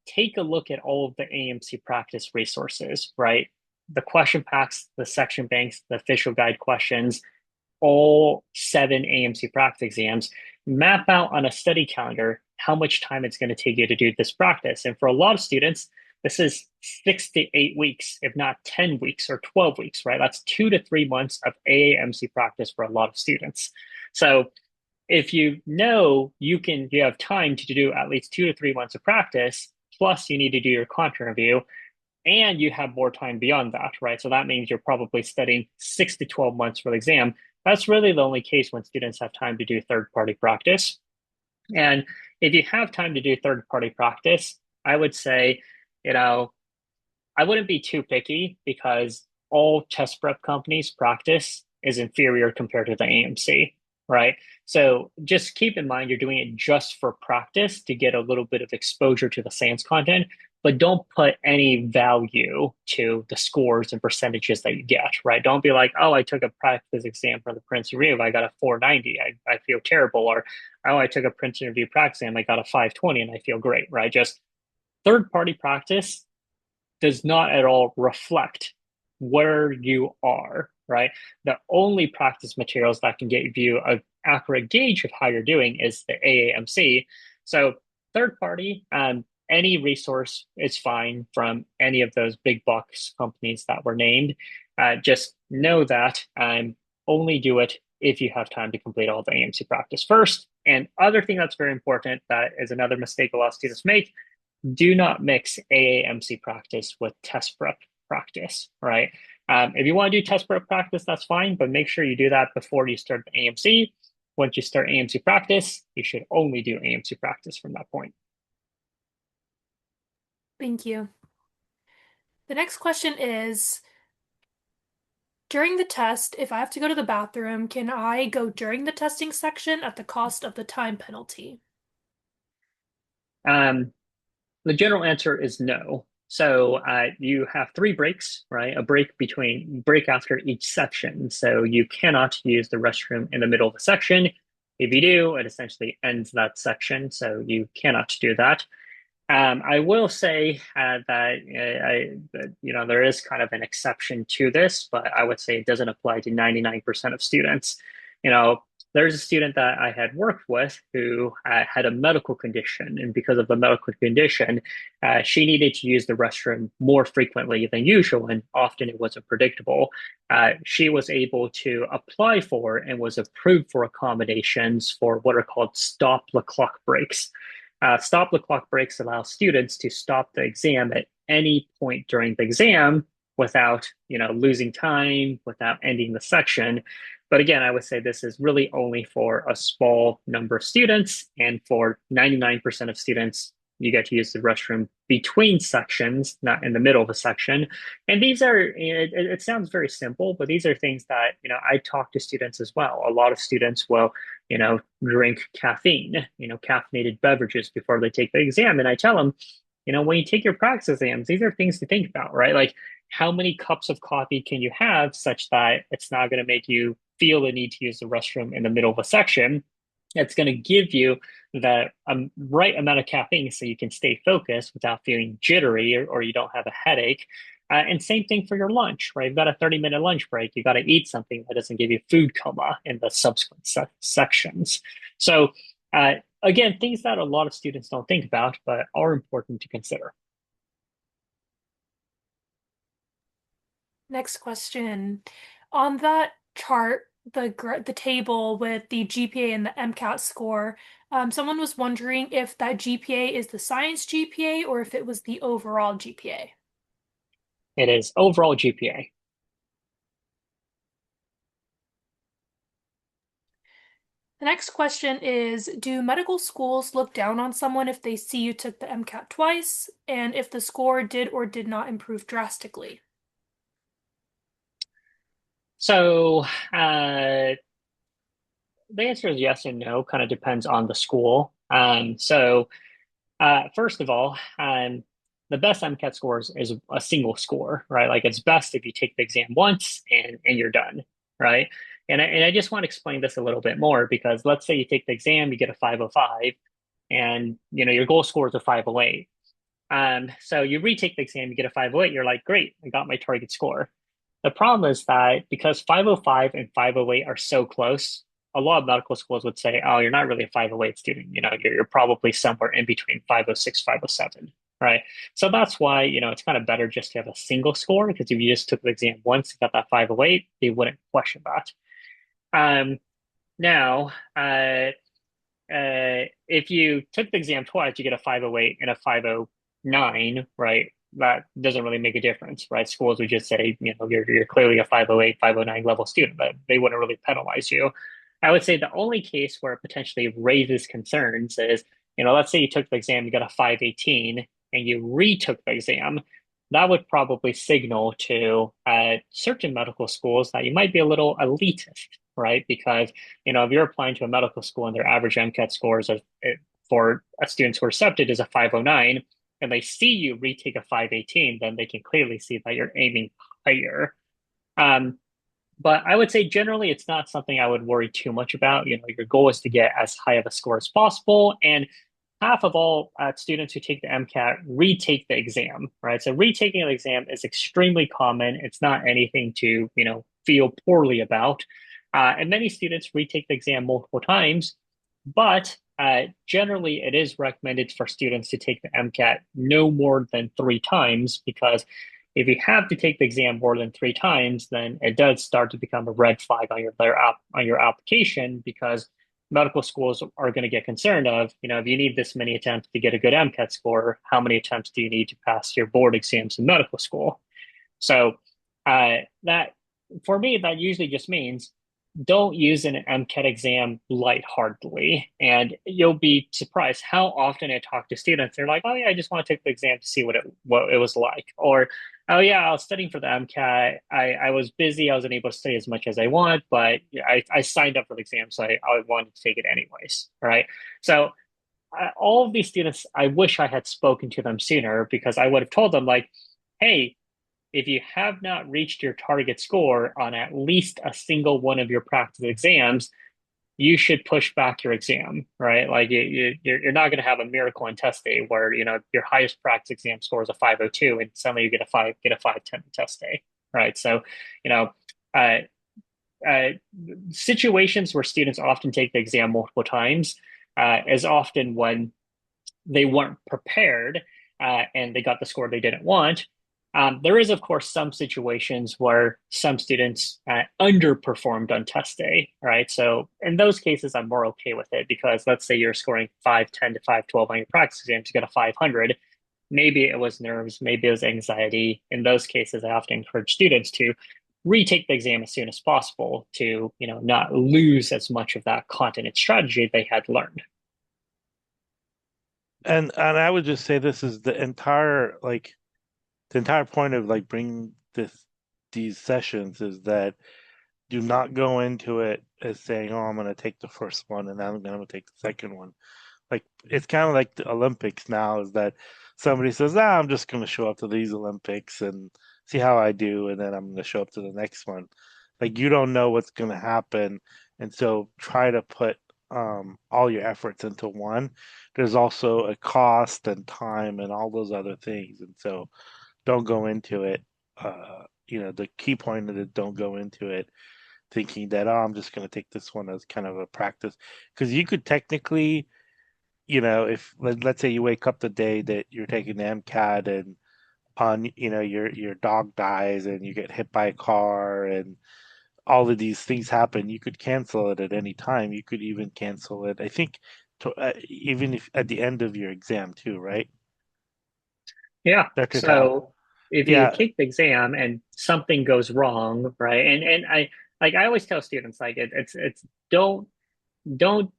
B: take a look at all of the AMC practice resources, right? The question packs, the section banks, the official guide questions, all 7 AMC practice exams, map out on a study calendar how much time it's going to take you to do this practice. And for a lot of students, this is 6 to 8 weeks, if not 10 weeks or 12 weeks, right? That's 2 to 3 months of AAMC practice for a lot of students. So if you have time to do at least 2 to 3 months of practice, plus you need to do your content review, and you have more time beyond that, right? So that means you're probably studying 6 to 12 months for the exam. That's really the only case when students have time to do third party practice. And if you have time to do third party practice, I would say, you know, I wouldn't be too picky because all test prep companies practice is inferior compared to the AMC, right? So just keep in mind you're doing it just for practice to get a little bit of exposure to the science content, but don't put any value to the scores and percentages that you get, right? Don't be like, oh, I took a practice exam from the Princeton Review, I got a 490, I feel terrible. Or, oh, I took a Princeton Review practice exam, I got a 520 and I feel great, right? Just third party practice does not at all reflect where you are, right? The only practice materials that can give you an accurate gauge of how you're doing is the AAMC. So, third party, any resource is fine from any of those big box companies that were named. Just know that only do it if you have time to complete all the AMC practice first. And other thing that's very important, that is another mistake a lot of students make, do not mix AAMC practice with test prep practice, right? If you want to do test prep practice, that's fine, but make sure you do that before you start the AMC. Once you start AMC practice, you should only do AMC practice from that point.
A: Thank you. The next question is, during the test, if I have to go to the bathroom, can I go during the testing section at the cost of the time penalty?
B: Um, the general answer is no. So you have 3 breaks, right? A break after each section. So you cannot use the restroom in the middle of the section. If you do, it essentially ends that section. So you cannot do that. I will say that there is kind of an exception to this, but I would say it doesn't apply to 99% of students. You know, there's a student that I had worked with who had a medical condition. And because of the medical condition, she needed to use the restroom more frequently than usual. And often it wasn't predictable. She was able to apply for and was approved for accommodations for what are called stop the clock breaks. Stop the clock breaks allow students to stop the exam at any point during the exam without, losing time, without ending the section. But again, I would say this is really only for a small number of students, and for 99% of students, you get to use the restroom between sections, not in the middle of a section. And these are, it sounds very simple, but these are things that, I talk to students as well. A lot of students will, drink caffeine, caffeinated beverages before they take the exam. And I tell them, when you take your practice exams, these are things to think about, right? Like, how many cups of coffee can you have such that it's not going to make you feel the need to use the restroom in the middle of a section? It's going to give you the right amount of caffeine so you can stay focused without feeling jittery, or you don't have a headache. And same thing for your lunch, right? You've got a 30-minute lunch break. You got to eat something that doesn't give you food coma in the subsequent sections. So, again, things that a lot of students don't think about, but are important to consider.
A: Next question. On that chart, the table with the GPA and the MCAT score, someone was wondering if that GPA is the science GPA or if it was the overall GPA.
B: It is overall GPA.
A: The next question is, do medical schools look down on someone if they see you took the MCAT twice, and if the score did or did not improve drastically?
B: So, the answer is yes and no, kind of depends on the school. First of all, the best MCAT scores is a single score, right? Like, it's best if you take the exam once and you're done, right? And I just want to explain this a little bit more, because let's say you take the exam, you get a 505, and your goal score is a 508. So you retake the exam, you get a 508, you're like, great, I got my target score. The problem is that because 505 and 508 are so close, a lot of medical schools would say, oh, you're not really a 508 student. You're probably somewhere in between 506, 507, right? So that's why, it's kind of better just to have a single score, because if you just took the exam once and got that 508, they wouldn't question that. Um, Now, if you took the exam twice, you get a 508 and a 509, right? That doesn't really make a difference, right? Schools would just say, you're clearly a 508, 509 level student, but they wouldn't really penalize you. I would say the only case where it potentially raises concerns is, let's say you took the exam, you got a 518, and you retook the exam. That would probably signal to certain medical schools that you might be a little elitist, right? Because if you're applying to a medical school and their average MCAT scores for students who are accepted is a 509, and they see you retake a 518, then they can clearly see that you're aiming higher. But I would say generally it's not something I would worry too much about. Your goal is to get as high of a score as possible. And half of all students who take the MCAT retake the exam, right? So retaking the exam is extremely common. It's not anything to, feel poorly about. And many students retake the exam multiple times, but generally it is recommended for students to take the MCAT no more than 3 times, because if you have to take the exam more than 3 times, then it does start to become a red flag on your application, because medical schools are going to get concerned of, if you need this many attempts to get a good MCAT score, how many attempts do you need to pass your board exams in medical school? So that for me, that usually just means don't use an MCAT exam lightheartedly. And you'll be surprised how often I talk to students. They're like, oh yeah, I just want to take the exam to see what it was like. Or, oh yeah, I was studying for the MCAT. I was busy. I wasn't able to study as much as I want, but I signed up for the exam, so I wanted to take it anyways. Right. So all of these students, I wish I had spoken to them sooner, because I would have told them, like, hey, if you have not reached your target score on at least a single one of your practice exams, you should push back your exam, right? Like, you're not going to have a miracle in test day where your highest practice exam score is a 502, and suddenly you get a 510 test day, right? So, you know, uh, situations where students often take the exam multiple times is often when they weren't prepared and they got the score they didn't want. There is, of course, some situations where some students underperformed on test day, right? So in those cases, I'm more okay with it because let's say you're scoring 510 to 512 on your practice exam to get a 500. Maybe it was nerves, maybe it was anxiety. In those cases, I often encourage students to retake the exam as soon as possible to, not lose as much of that content and strategy they had learned.
C: And I would just say this is the entire point of like bringing these sessions is that do not go into it as saying, "Oh, I'm going to take the first one and I'm going to take the second one." Like it's kind of like the Olympics now is that somebody says, "Ah, I'm just going to show up to these Olympics and see how I do, and then I'm going to show up to the next one." Like you don't know what's going to happen, and so try to put all your efforts into one. There's also a cost and time and all those other things, and so don't go into it. The key point of it, don't go into it thinking that, oh, I'm just going to take this one as kind of a practice. Because you could technically, if let's say you wake up the day that you're taking the MCAT and on, your dog dies and you get hit by a car and all of these things happen, you could cancel it at any time. You could even cancel it, I think, even if at the end of your exam too, right,
B: Yeah.
C: Dr. Tao?
B: So if you
C: Yeah,
B: take the exam and something goes wrong, right? And I always tell students like it's don't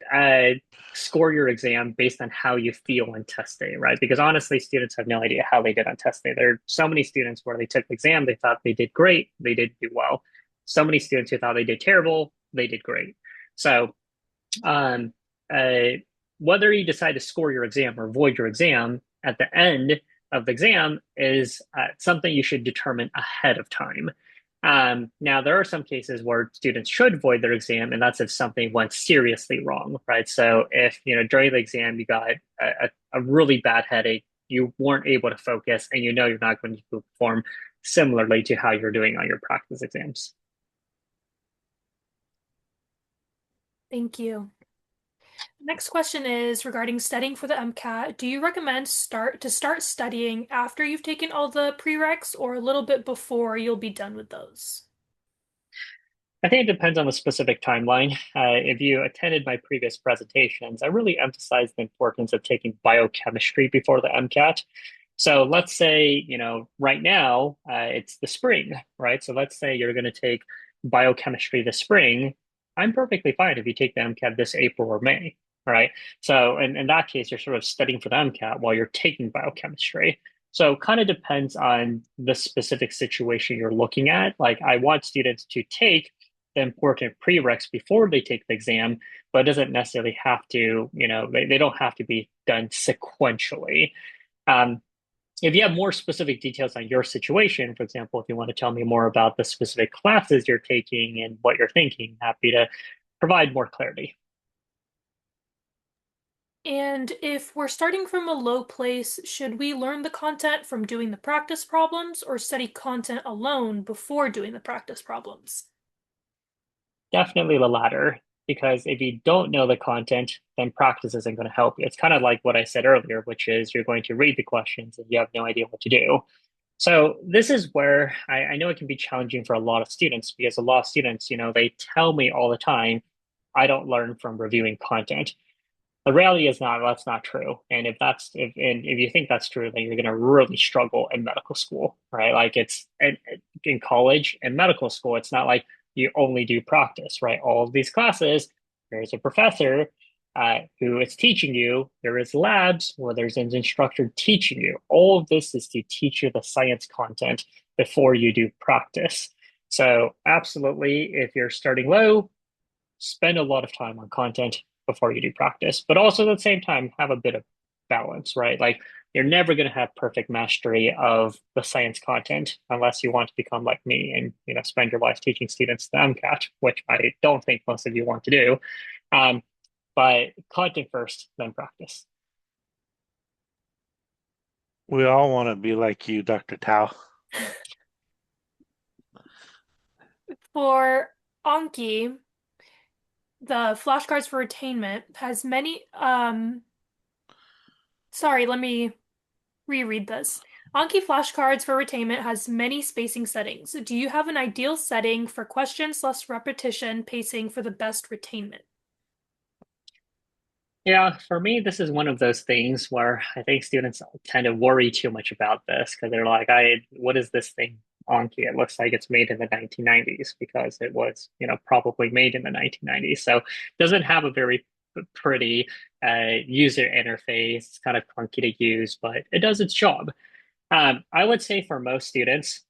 B: score your exam based on how you feel on test day, right? Because honestly, students have no idea how they did on test day. There are so many students where they took the exam, they thought they did great, they did do well. So many students who thought they did terrible, they did great. So um, uh, whether you decide to score your exam or void your exam at the end of the exam is something you should determine ahead of time. Now, there are some cases where students should void their exam, and that's if something went seriously wrong, right? So, if during the exam you got a really bad headache, you weren't able to focus, and you're not going to perform similarly to how you're doing on your practice exams.
A: Thank you. Next question is regarding studying for the MCAT. Do you recommend start studying after you've taken all the prereqs or a little bit before you'll be done with those?
B: I think it depends on the specific timeline. If you attended my previous presentations, I really emphasized the importance of taking biochemistry before the MCAT. So let's say, right now it's the spring, right? So let's say you're going to take biochemistry this spring. I'm perfectly fine if you take the MCAT this April or May, right? So in that case, you're sort of studying for the MCAT while you're taking biochemistry. So kind of depends on the specific situation you're looking at. Like I want students to take the important prereqs before they take the exam, but it doesn't necessarily have to, they don't have to be done sequentially. Um, if you have more specific details on your situation, for example, if you want to tell me more about the specific classes you're taking and what you're thinking, happy to provide more clarity.
A: And if we're starting from a low place, should we learn the content from doing the practice problems or study content alone before doing the practice problems?
B: Definitely the latter, because if you don't know the content, then practice isn't going to help you. It's kind of like what I said earlier, which is you're going to read the questions and you have no idea what to do. So this is where I know it can be challenging for a lot of students because a lot of students, they tell me all the time, I don't learn from reviewing content. The reality is not that's not true. And if you think that's true, then you're going to really struggle in medical school, right? Like in college and medical school, it's not like you only do practice, right? All of these classes, there's a professor who is teaching you. There is labs where there's an instructor teaching you. All of this is to teach you the science content before you do practice. So absolutely, if you're starting low, spend a lot of time on content before you do practice, but also at the same time, have a bit of balance, right? Like you're never going to have perfect mastery of the science content unless you want to become like me and, spend your life teaching students the MCAT, which I don't think most of you want to do. Um, but content first, then practice.
C: we all want to be like you, Dr. Tao.
A: For Anki, the flashcards for attainment, has many, sorry, let me reread this. Anki flashcards for retainment has many spacing settings. Do you have an ideal setting for question/repetition pacing for the best retainment?
B: Yeah, for me, this is one of those things where I think students tend to worry too much about this because they're like, what is this thing Anki? It looks like it's made in the 1990s because it was, probably made in the 1990s. So it doesn't have a very pretty user interface. It's kind of clunky to use, but it does its job. I would say for most students,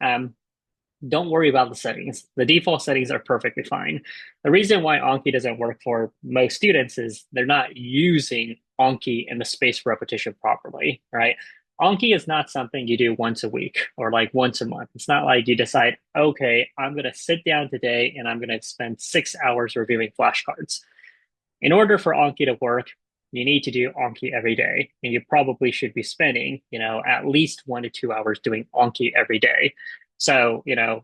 B: don't worry about the settings. The default settings are perfectly fine. The reason why Anki doesn't work for most students is they're not using Anki in the space repetition properly, right? Anki is not something you do once a week or like once a month. It's not like you decide, okay, I'm going to sit down today and I'm going to spend 6 hours reviewing flashcards. In order for Anki to work, you need to do Anki every day. And you probably should be spending, at least 1 to 2 hours doing Anki every day. So,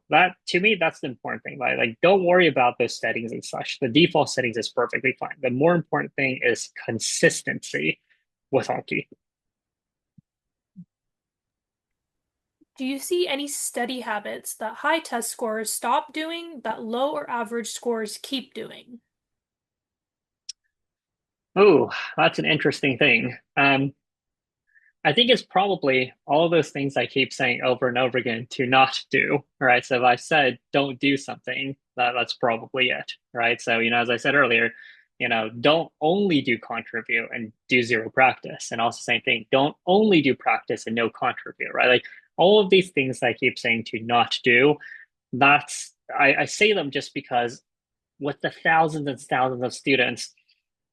B: that to me, that's the important thing. Like, don't worry about those settings and such. The default settings is perfectly fine. The more important thing is consistency with Anki.
A: Do you see any study habits that high test scores stop doing that low or average scores keep doing?
B: Oh, that's an interesting thing. I think it's probably all those things I keep saying over and over again to not do, right? So if I said don't do something, that's probably it, right? So, as I said earlier, don't only do contribute and do zero practice. And also same thing, don't only do practice and no contribute, right? Like all of these things I keep saying to not do, I say them just because with the thousands and thousands of students,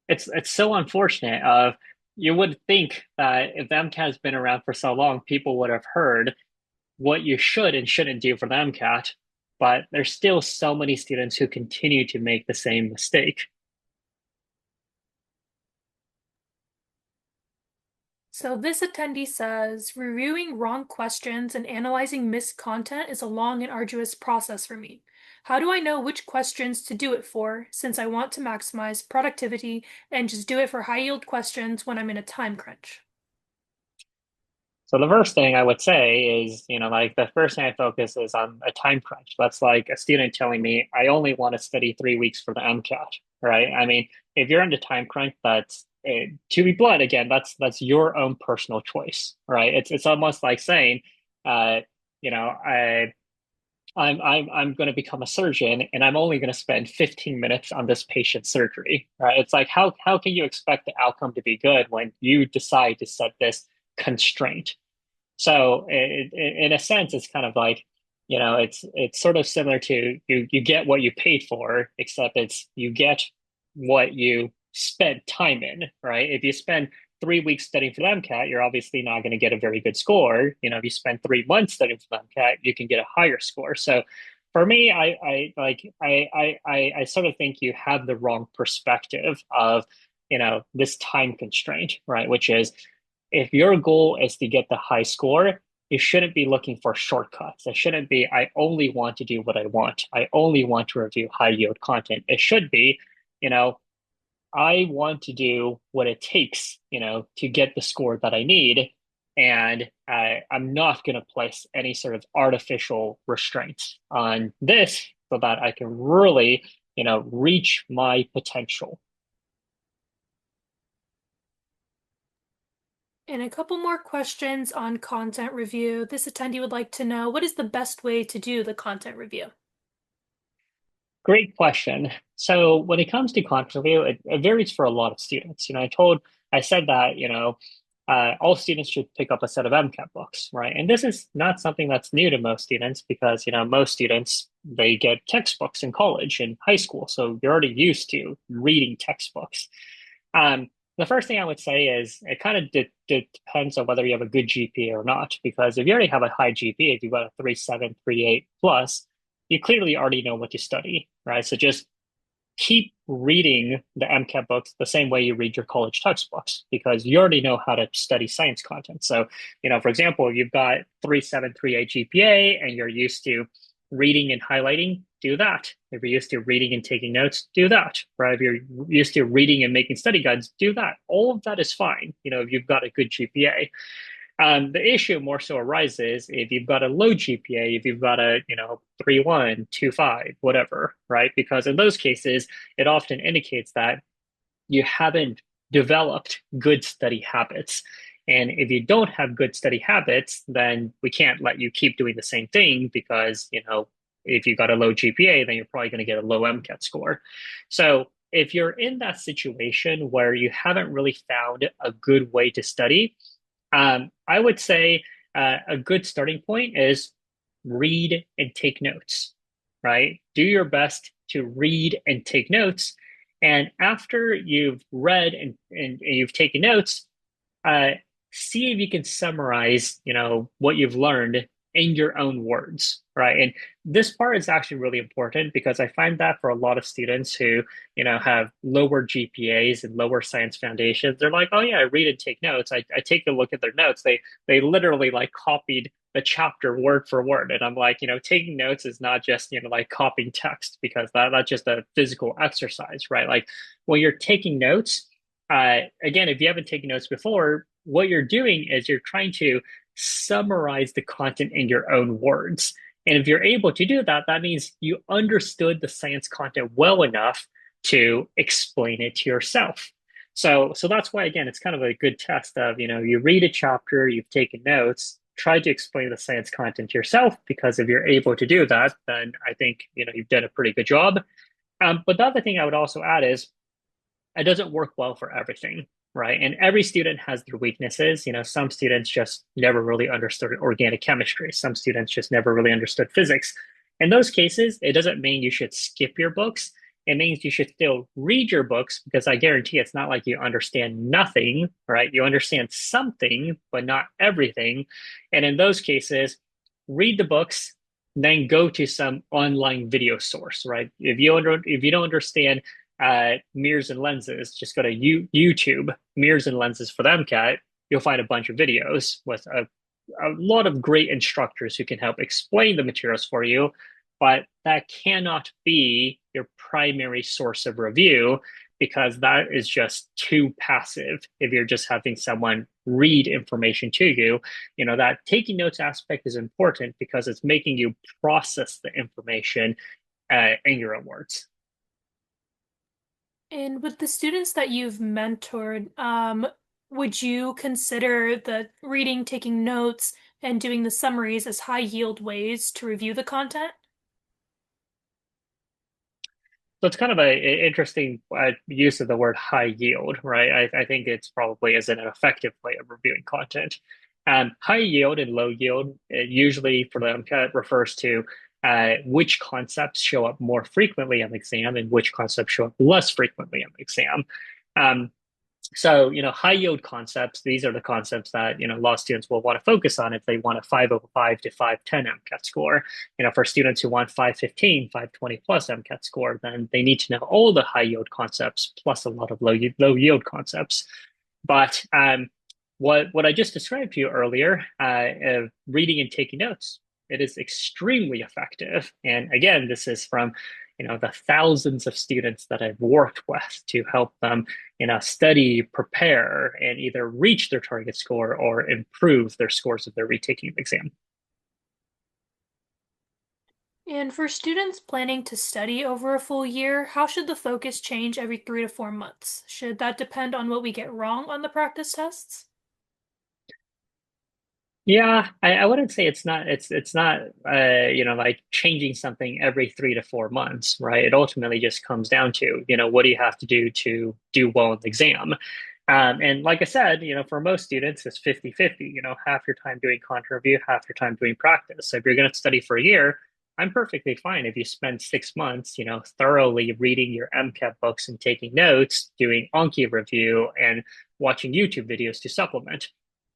B: it's so unfortunate of you would think that if the MCAT has been around for so long, people would have heard what you should and shouldn't do for the MCAT, but there's still so many students who continue to make the same mistake.
A: So this attendee says, reviewing wrong questions and analyzing missed content is a long and arduous process for me. How do I know which questions to do it for, since I want to maximize productivity and just do it for high yield questions when I'm in a time crunch?
B: So the first thing I would say is, like the first thing I focus is on a time crunch. That's like a student telling me, I only want to study 3 weeks for the MCAT, right? I mean, if you're in the time crunch, that's to be blunt again, that's your own personal choice, right? It's almost like saying, uh, you know, I'm going to become a surgeon and I'm only going to spend 15 minutes on this patient's surgery, right? It's like how can you expect the outcome to be good when you decide to set this constraint? So in a sense, it's kind of like, it's sort of similar to you get what you paid for, except it's you get what you spent time in, right? If you spend 3 weeks studying for the MCAT, you're obviously not going to get a very good score. If you spend 3 months studying for the MCAT, you can get a higher score. So for me, I sort of think you have the wrong perspective of, this time constraint, right? Which is if your goal is to get the high score, you shouldn't be looking for shortcuts. It shouldn't be, I only want to do what I want. I only want to review high yield content. It should be, you know, I want to do what it takes, to get the score that I need. And I'm not going to place any sort of artificial restraints on this so that I can really, reach my potential.
A: And a couple more questions on content review. This attendee would like to know, what is the best way to do the content review?
B: Great question. So when it comes to content review, it varies for a lot of students. I said that, all students should pick up a set of MCAT books, right? And this is not something that's new to most students because, most students, they get textbooks in college and high school. So you're already used to reading textbooks. The first thing I would say is it kind of depends on whether you have a good GPA or not. Because if you already have a high GPA, if you've got a 3.7, 3.8 plus, you clearly already know what to study, right? So just keep reading the MCAT books the same way you read your college textbooks because you already know how to study science content. So, for example, you've got 3.7, 3.8 GPA and you're used to reading and highlighting, do that. If you're used to reading and taking notes, do that. Right? If you're used to reading and making study guides, do that. All of that is fine, if you've got a good GPA. The issue more so arises if you've got a low GPA, if you've got a 3.1, 2.5, whatever, right? Because in those cases, it often indicates that you haven't developed good study habits. And if you don't have good study habits, then we can't let you keep doing the same thing because, if you got a low GPA, then you're probably going to get a low MCAT score. So if you're in that situation where you haven't really found a good way to study, I would say a good starting point is read and take notes, right? Do your best to read and take notes. And after you've read and you've taken notes, uh, see if you can summarize, what you've learned in your own words, right? And this part is actually really important because I find that for a lot of students who, have lower GPAs and lower science foundations, they're like, oh yeah, I read and take notes. I take a look at their notes. They literally like copied the chapter word for word. And I'm like, taking notes is not just, like copying text because that's just a physical exercise, right? Like when you're taking notes, again, if you haven't taken notes before, what you're doing is you're trying to summarize the content in your own words. And if you're able to do that, that means you understood the science content well enough to explain it to yourself. So that's why, again, it's kind of a good test of, you read a chapter, you've taken notes, try to explain the science content to yourself, because if you're able to do that, then I think, you've done a pretty good job. But the other thing I would also add is it doesn't work well for everything, right? And every student has their weaknesses. Some students just never really understood organic chemistry. Some students just never really understood physics. In those cases, it doesn't mean you should skip your books. It means you should still read your books because I guarantee it's not like you understand nothing, right? You understand something, but not everything. And in those cases, read the books, then go to some online video source, right? If you don't understand mirrors and lenses, just go to YouTube, mirrors and lenses for the MCAT. You'll find a bunch of videos with a lot of great instructors who can help explain the materials for you, but that cannot be your primary source of review because that is just too passive if you're just having someone read information to you. That taking notes aspect is important because it's making you process the information in your own words.
A: And with the students that you've mentored, would you consider the reading, taking notes, and doing the summaries as high yield ways to review the content?
B: So it's kind of a interesting use of the word high yield, right? I think it's probably isn't an effective way of reviewing content. High yield and low yield usually for the MCAT refers to which concepts show up more frequently on the exam and which concepts show up less frequently on the exam. Um, so, high yield concepts, these are the concepts that, a lot of students will want to focus on if they want a 505 to 510 MCAT score. For students who want 515, 520 plus MCAT score, then they need to know all the high yield concepts plus a lot of low yield concepts. But what I just described to you earlier, reading and taking notes, it is extremely effective. And again, this is from the thousands of students that I've worked with to help them, study, prepare, and either reach their target score or improve their scores if they're retaking the exam.
A: And for students planning to study over a full year, how should the focus change every 3 to 4 months? Should that depend on what we get wrong on the practice tests?
B: Yeah, I wouldn't say it's not like changing something every 3 to 4 months, right? It ultimately just comes down to, what do you have to do well in the exam? And like I said, for most students, it's 50-50, half your time doing content review, half your time doing practice. So if you're going to study for a year, I'm perfectly fine if you spend 6 months, thoroughly reading your MCAT books and taking notes, doing Anki review and watching YouTube videos to supplement,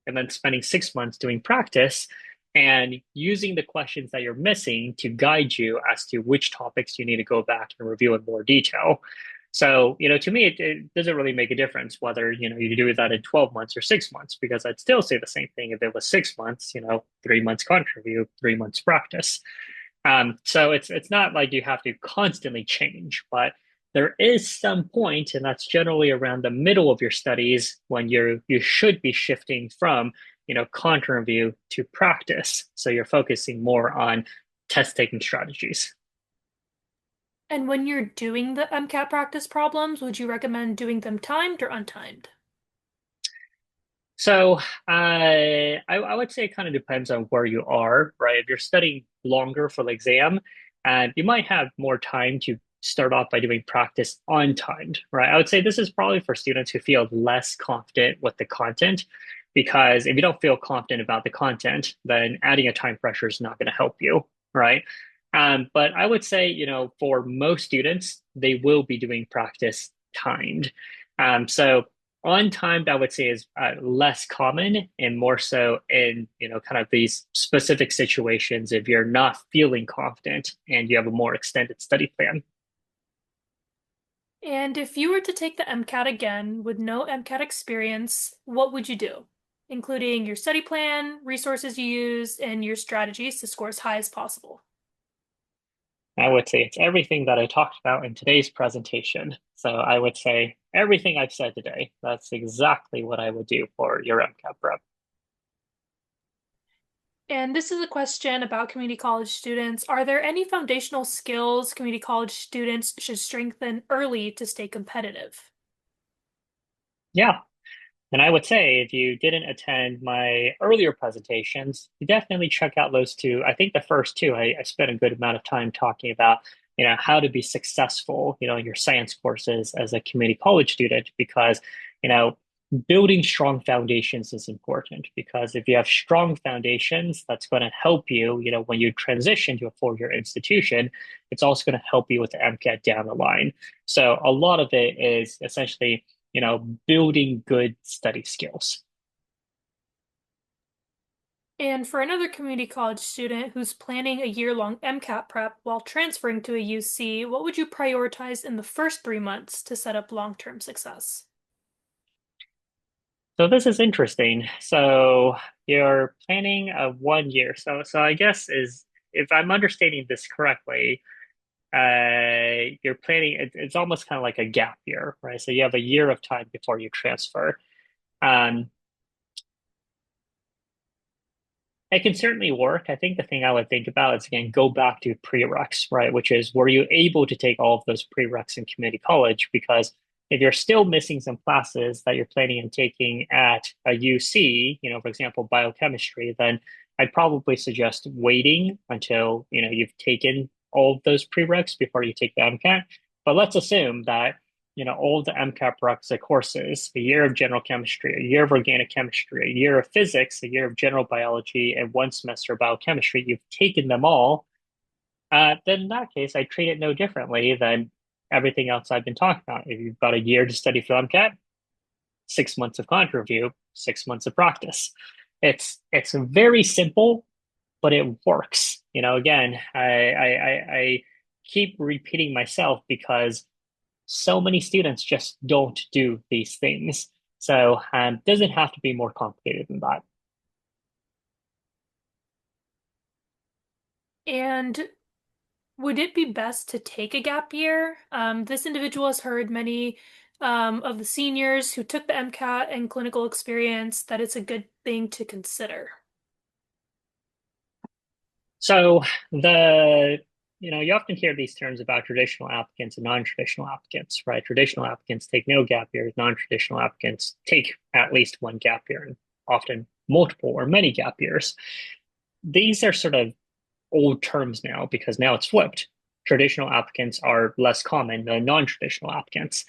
B: and then spending 6 months doing practice and using the questions that you're missing to guide you as to which topics you need to go back and review in more detail. So, to me, it doesn't really make a difference whether, you do that in 12 months or 6 months, because I'd still say the same thing if it was 6 months, 3 months content review, 3 months practice. So it's not like you have to constantly change, but there is some point, and that's generally around the middle of your studies when you should be shifting from, content review to practice. So you're focusing more on test taking strategies.
A: And when you're doing the MCAT practice problems, would you recommend doing them timed or untimed?
B: So I would say it kind of depends on where you are, right? If you're studying longer for the exam, you might have more time to start off by doing practice untimed, right? I would say this is probably for students who feel less confident with the content, because if you don't feel confident about the content, then adding a time pressure is not going to help you, right? But I would say, for most students, they will be doing practice timed. So untimed, I would say, is less common and more so in, kind of these specific situations if you're not feeling confident and you have a more extended study plan.
A: And if you were to take the MCAT again with no MCAT experience, what would you do? Including your study plan, resources you used, and your strategies to score as high as possible.
B: I would say it's everything that I talked about in today's presentation. So I would say everything I've said today, that's exactly what I would do for your MCAT prep.
A: And this is a question about community college students. Are there any foundational skills community college students should strengthen early to stay competitive?
B: Yeah, and I would say if you didn't attend my earlier presentations, you definitely check out those two. I think the first two, I spent a good amount of time talking about, how to be successful, in your science courses as a community college student, because, you know, building strong foundations is important, because if you have strong foundations, that's going to help you, when you transition to a four-year institution, it's also going to help you with the MCAT down the line. So a lot of it is essentially, building good study skills.
A: And for another community college student who's planning a year-long MCAT prep while transferring to a UC, what would you prioritize in the first 3 months to set up long-term success?
B: So this is interesting. So you're planning a 1 year. So I guess is if I'm understanding this correctly, you're planning it's almost kind of like a gap year, right? So you have a year of time before you transfer. Um, It can certainly work. I think the thing I would think about is, again, go back to prereqs, right? Which is, were you able to take all of those prereqs in community college? Because if you're still missing some classes that you're planning on taking at a UC, for example, biochemistry, then I'd probably suggest waiting until, you've taken all of those prereqs before you take the MCAT. But let's assume that all the MCAT prerequisite courses, a year of general chemistry, a year of organic chemistry, a year of physics, a year of general biology, and 1 semester of biochemistry, you've taken them all, then in that case, I treat it no differently than everything else I've been talking about. If you've got a year to study for MCAT, 6 months of content review, 6 months of practice. It's very simple, but it works. Again, I keep repeating myself because so many students just don't do these things. So it doesn't have to be more complicated than that.
A: And would it be best to take a gap year? This individual has heard many of the seniors who took the MCAT and clinical experience that it's a good thing to consider.
B: So the you often hear these terms about traditional applicants and non-traditional applicants, right? Traditional applicants take no gap years, non-traditional applicants take at least one gap year, and often multiple or many gap years. These are sort of old terms now, because now it's flipped. Traditional applicants are less common than non-traditional applicants.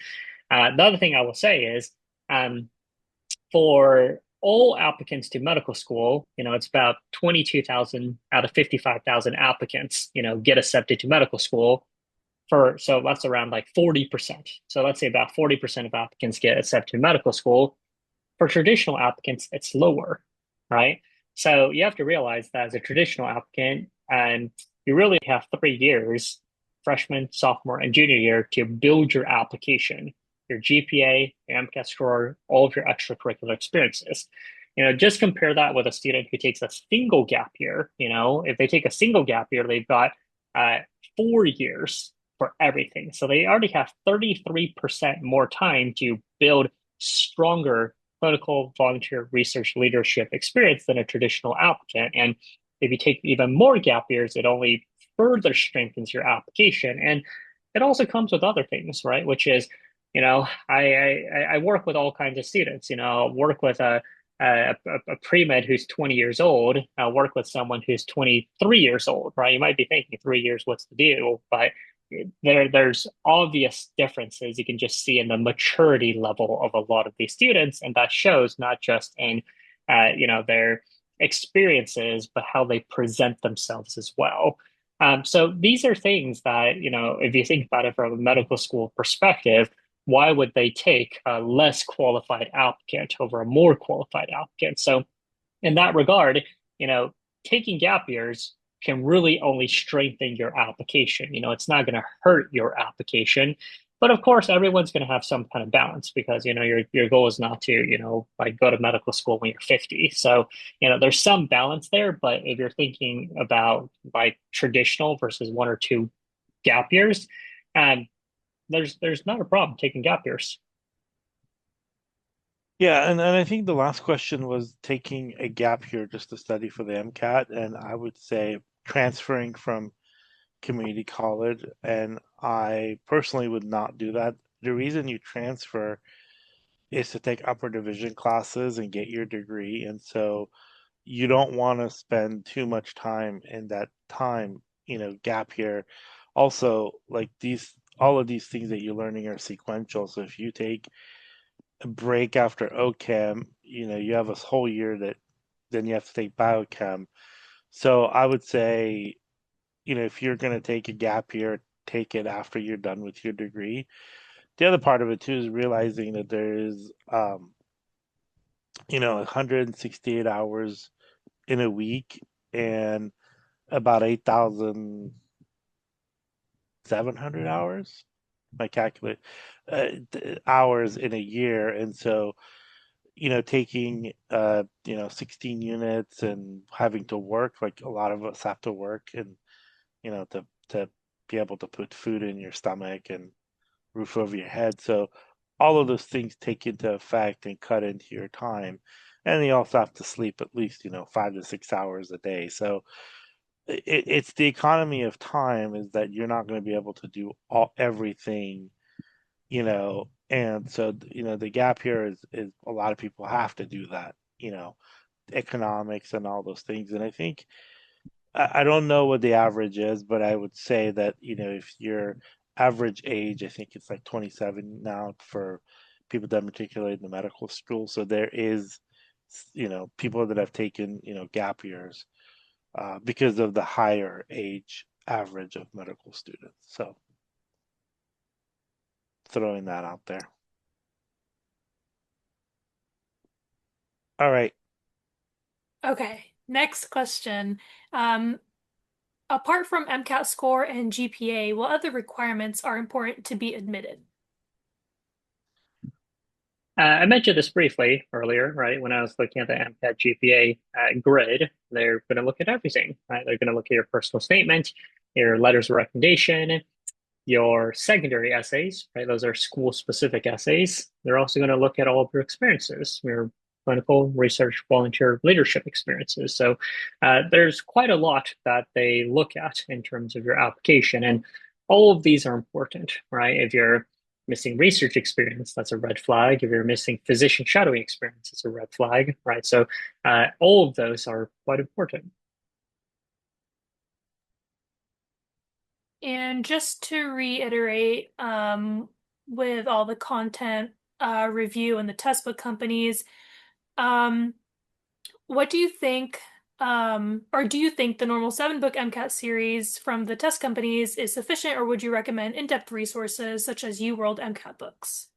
B: The other thing I will say is, um, for all applicants to medical school, it's about 22,000 out of 55,000 applicants, get accepted to medical school. So that's around like 40%. So let's say about 40% of applicants get accepted to medical school. For traditional applicants, it's lower, right? So you have to realize that as a traditional applicant, you really have 3 years, freshman, sophomore, and junior year, to build your application, your GPA, your MCAT score, all of your extracurricular experiences. Just compare that with a student who takes a single gap year. If they take a single gap year, they've got uh, 4 years for everything. So they already have 33% more time to build stronger clinical volunteer research leadership experience than a traditional applicant. And if you take even more gap years, it only further strengthens your application. And it also comes with other things, right? Which is, I work with all kinds of students. I'll work with a pre-med who's 20 years old. I'll work with someone who's 23 years old, right? You might be thinking 3 years, what's the deal? But there's obvious differences you can just see in the maturity level of a lot of these students, and that shows not just in their experiences, but how they present themselves as well. So these are things that, if you think about it from a medical school perspective, why would they take a less qualified applicant over a more qualified applicant? So in that regard, you know, taking gap years can really only strengthen your application. It's not going to hurt your application. But of course, everyone's going to have some kind of balance because, your goal is not to, like go to medical school when you're 50. So, there's some balance there. But if you're thinking about like traditional versus 1 or 2 gap years, and there's not a problem taking gap years.
C: Yeah, and I think the last question was taking a gap here just to study for the MCAT, and I would say transferring from community college, and I personally would not do that. The reason you transfer is to take upper division classes and get your degree, and so you don't want to spend too much time in that time, gap here. Also, like all of these things that you're learning are sequential. So if you take a break after OChem, you have a whole year that then you have to take biochem. So I would say, if you're going to take a gap year, take it after you're done with your degree. The other part of it too is realizing that there is, 168 hours in a week and about 8,700 hours. I calculate hours in a year, and so taking 16 units and having to work like a lot of us have to work and to be able to put food in your stomach and roof over your head. So all of those things take into effect and cut into your time. And you also have to sleep at least, 5 to 6 hours a day. So it's the economy of time is that you're not going to be able to do everything, and so the gap here is a lot of people have to do that, economics and all those things. And I think I don't know what the average is, but I would say that, if your average age, I think it's like 27 now for people that matriculate in the medical school. So there is, people that have taken, gap years because of the higher age average of medical students. So throwing that out there. All right.
A: Okay, next question. Um, Apart from MCAT score and GPA, what other requirements are important to be admitted?
B: I mentioned this briefly earlier, right? When I was looking at the MCAT GPA grid, they're going to look at everything, right? They're going to look at your personal statement, your letters of recommendation, your secondary essays, right? Those are school specific essays. They're also going to look at all of your experiences, your clinical research volunteer leadership experiences. So there's quite a lot that they look at in terms of your application. And all of these are important, right? If you're missing research experience, that's a red flag. If you're missing physician shadowing experience, it's a red flag, right? So all of those are quite important.
A: And just to reiterate, with all the content review and the test book companies, um, what do you think, or do you think the normal 7 book MCAT series from the test companies is sufficient, or would you recommend in-depth resources such as UWorld MCAT books?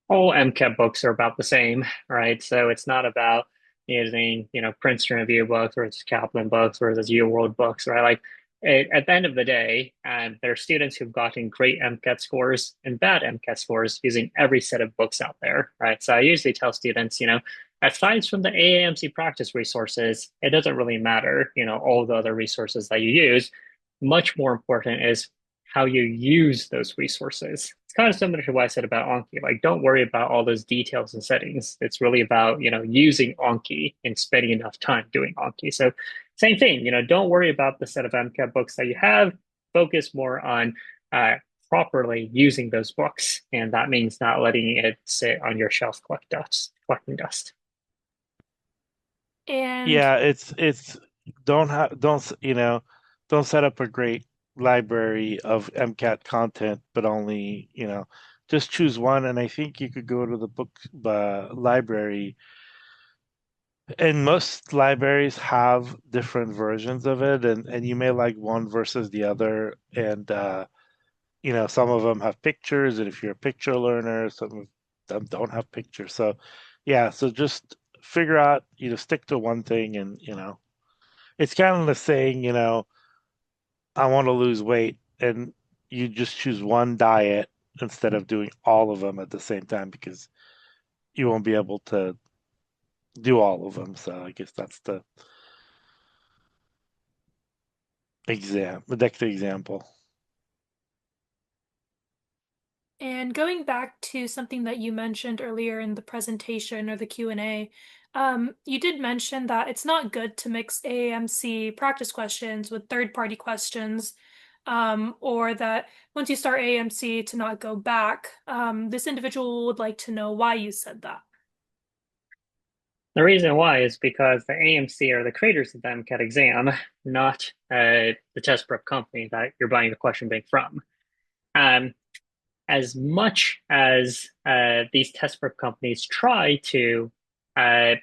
B: All MCAT books are about the same, right? So it's not about using, Princeton review books versus Kaplan books versus UWorld books, right? Like at the end of the day, there are students who've gotten great MCAT scores and bad MCAT scores using every set of books out there, right? So I usually tell students, aside from the AAMC practice resources, it doesn't really matter, all the other resources that you use. Much more important is how you use those resources. It's kind of similar to what I said about Anki. Like, don't worry about all those details and settings. It's really about, using Anki and spending enough time doing Anki. So same thing, don't worry about the set of MCAT books that you have. Focus more on uh, properly using those books. And that means not letting it sit on your shelf collecting dust.
A: And
C: Yeah, it's don't set up a great library of MCAT content, but only, just choose one. And I think you could go to the book library, and most libraries have different versions of it, and you may like one versus the other. And some of them have pictures, and if you're a picture learner, some of them don't have pictures. So yeah, so just figure out, stick to one thing, and it's kind of the saying, I want to lose weight, and you just choose one diet instead of doing all of them at the same time, because you won't be able to do all of them. So I guess that's the example.
A: And going back to something that you mentioned earlier in the presentation or the Q&A, you did mention that it's not good to mix AAMC practice questions with third-party questions, or that once you start AAMC to not go back. This individual would like to know why you said that.
B: The reason why is because the AMC are the creators of the MCAT exam, not the test prep company that you're buying the question bank from. Um, as much as these test prep companies try to uh,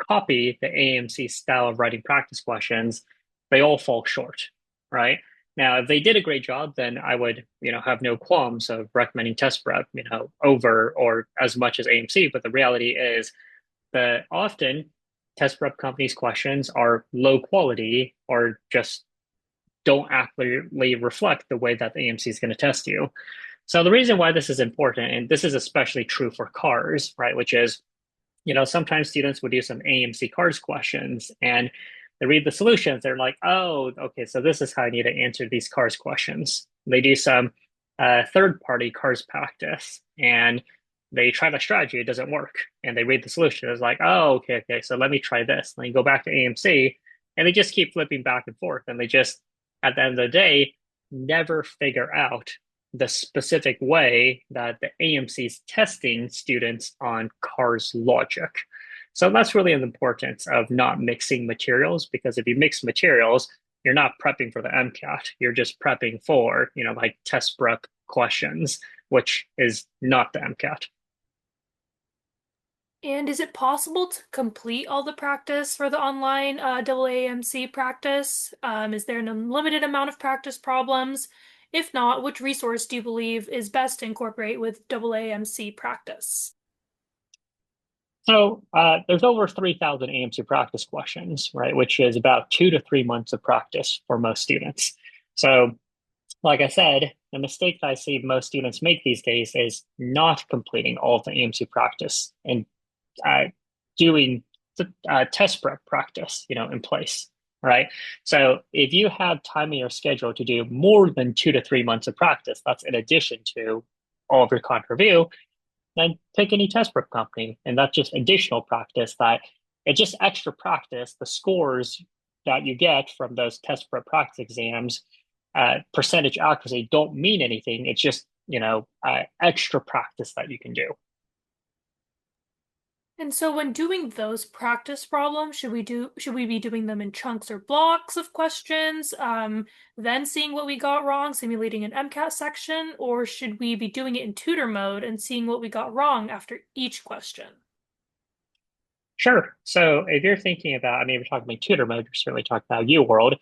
B: copy the AMC style of writing practice questions, they all fall short, right? Now, if they did a great job, then I would, have no qualms of recommending test prep, over or as much as AMC. But the reality is that often test prep companies' questions are low quality or just don't accurately reflect the way that the AMC is going to test you. So the reason why this is important, and this is especially true for cars, right, which is, sometimes students would do some AMC cars questions and they read the solutions. They're like, oh, okay, so this is how I need to answer these cars questions. They do some third-party cars practice and they try the strategy. It doesn't work. And they read the solution. It's like, oh, okay, so let me try this. And then you go back to AMC and they just keep flipping back and forth. And they just, at the end of the day, never figure out the specific way that the AMC is testing students on cars logic. So that's really the importance of not mixing materials, because if you mix materials, you're not prepping for the MCAT. You're just prepping for, like test prep questions, which is not the MCAT.
A: And is it possible to complete all the practice for the online AAMC practice? Is there an unlimited amount of practice problems? If not, which resource do you believe is best to incorporate with AAMC practice?
B: So there's over 3,000 AMC practice questions, right, which is about 2 to 3 months of practice for most students. So like I said, the mistake that I see most students make these days is not completing all of the AMC practice and uh, doing the test prep practice, in place, right? So if you have time in your schedule to do more than 2 to 3 months of practice, that's in addition to all of your con review, then pick any test prep company. And that's just additional practice that it's just extra practice. The scores that you get from those test prep practice exams, percentage accuracy don't mean anything. It's just, extra practice that you can do.
A: And so when doing those practice problems, should we be doing them in chunks or blocks of questions, then seeing what we got wrong, simulating an MCAT section, or should we be doing it in tutor mode and seeing what we got wrong after each question?
B: Sure. So if you're thinking about, I mean, we're talking about tutor mode, you're certainly talking about U World,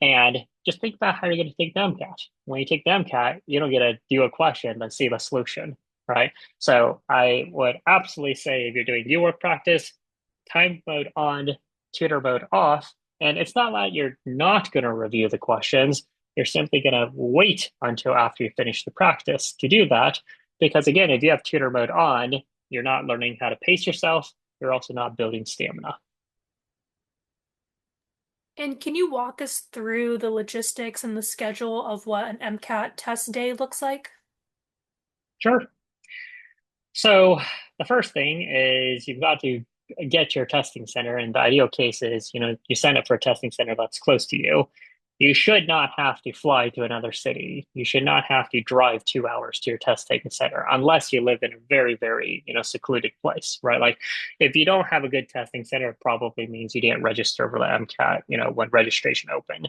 B: and just think about how you're going to take the MCAT. When you take the MCAT, you don't get to do a question, then see the solution, right? So I would absolutely say if you're doing U World practice, time mode on, tutor mode off, and it's not that you're not going to review the questions. You're simply going to wait until after you finish the practice to do that. Because again, if you have tutor mode on, you're not learning how to pace yourself, you're also not building stamina.
A: And can you walk us through the logistics and the schedule of what an MCAT test day looks like?
B: Sure. So the first thing is you've got to get to your testing center. And the ideal case is, you sign up for a testing center that's close to you. You should not have to fly to another city. You should not have to drive 2 hours to your test taking center unless you live in a very, very, secluded place, right? Like if you don't have a good testing center, it probably means you didn't register for the MCAT, when registration opened.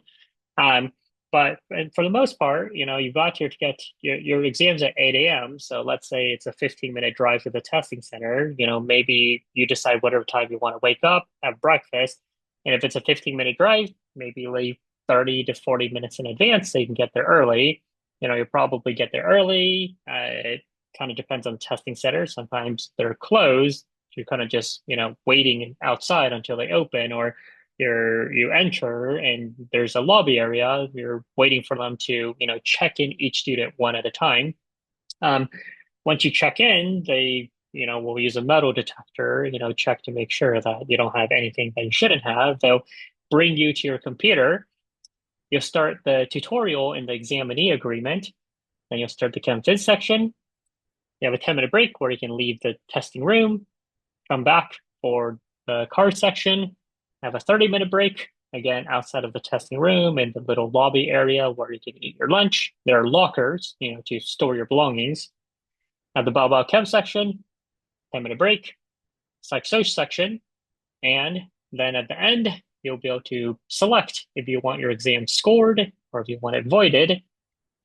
B: Um, but for the most part, you've got here to get your exams at 8 a.m. So let's say it's a 15-minute drive to the testing center. Maybe you decide whatever time you want to wake up, have breakfast. And if it's a 15-minute drive, maybe leave 30 to 40 minutes in advance so you can get there early. You'll probably get there early. It kind of depends on the testing center. Sometimes they're closed. You're kind of just, waiting outside until they open, or you enter and there's a lobby area. You're waiting for them to check in each student one at a time. um, Once you check in, they will use a metal detector, check to make sure that you don't have anything that you shouldn't have. They'll bring you to your computer. You'll start the tutorial in the examinee agreement. Then you'll start the chem phys section. You have a 10-minute break where you can leave the testing room, come back for the card section, have a 30-minute break, again, outside of the testing room and the little lobby area where you can eat your lunch. There are lockers, to store your belongings. At the Bao Chem section, 10-minute break, Psych Soc section, and then at the end, you'll be able to select if you want your exam scored or if you want it voided,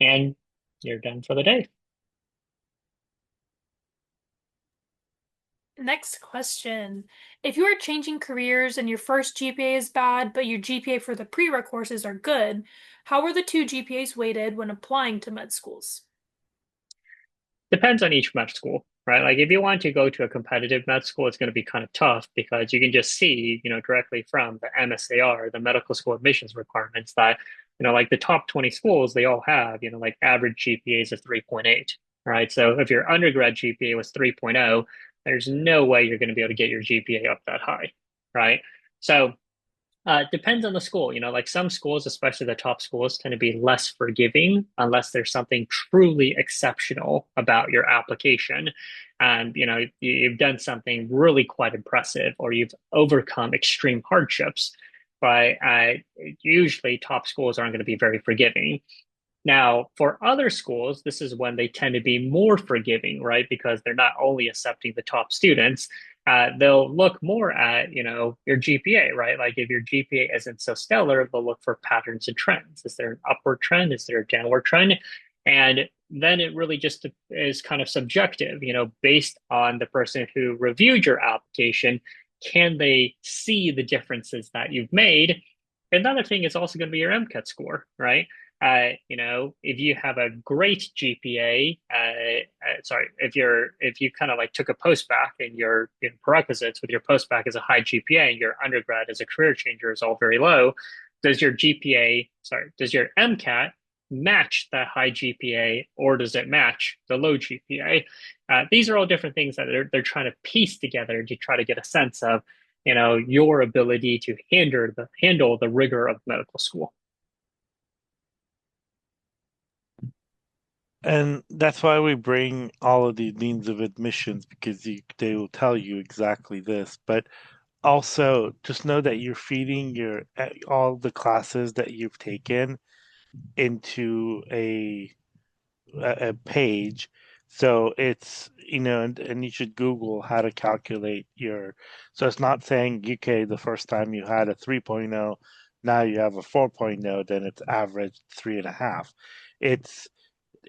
B: and you're done for the day.
A: Next question. If you are changing careers and your first GPA is bad, but your GPA for the pre-req courses are good, how are the two GPAs weighted when applying to med schools?
B: Depends on each med school, right? Like if you want to go to a competitive med school, it's going to be kind of tough because you can just see, directly from the MSAR, the medical school admissions requirements, that, like the top 20 schools, they all have, like average GPAs of 3.8, right? So if your undergrad GPA was 3.0, there's no way you're going to be able to get your GPA up that high, right? So depends on the school. Like some schools, especially the top schools, tend to be less forgiving unless there's something truly exceptional about your application. And, you've done something really quite impressive, or you've overcome extreme hardships. But usually top schools aren't going to be very forgiving. Now, for other schools, this is when they tend to be more forgiving, right? Because they're not only accepting the top students, they'll look more at, your GPA, right? Like if your GPA isn't so stellar, they'll look for patterns and trends. Is there an upward trend? Is there a downward trend? And then it really just is kind of subjective, based on the person who reviewed your application. Can they see the differences that you've made? Another thing is also going to be your MCAT score, right? If you have a great GPA, sorry, if you kind of like took a post-bacc and your prerequisites with your post-bacc is a high GPA and your undergrad as a career changer is all very low, does your MCAT match that high GPA, or does it match the low GPA? These are all different things that they're trying to piece together to try to get a sense of, your ability to handle the rigor of medical school.
C: And that's why we bring all of these means of admissions, because they will tell you exactly this. But also, just know that you're feeding all the classes that you've taken into a page. So it's, and you should Google how to calculate so it's not saying, okay, the first time you had a 3.0, now you have a 4.0, then it's average 3.5. It's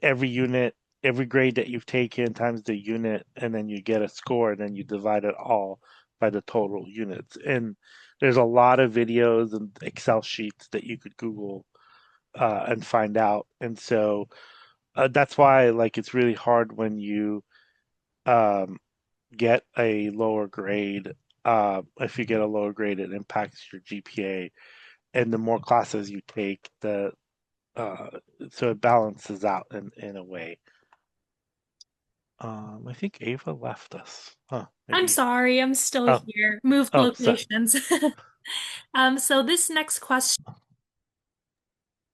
C: every unit, every grade that you've taken times the unit, and then you get a score, and then you divide it all by the total units. And there's a lot of videos and Excel sheets that you could Google and find out. And so that's why, like, it's really hard when you um, get a lower grade. If you get a lower grade, it impacts your GPA, and the more classes you take, uh, so it balances out in a way. I think Ava left us. Huh,
A: I'm
C: maybe.
A: sorry, I'm still
C: Oh,
A: here. Moved
C: oh, so,
A: locations. So this next question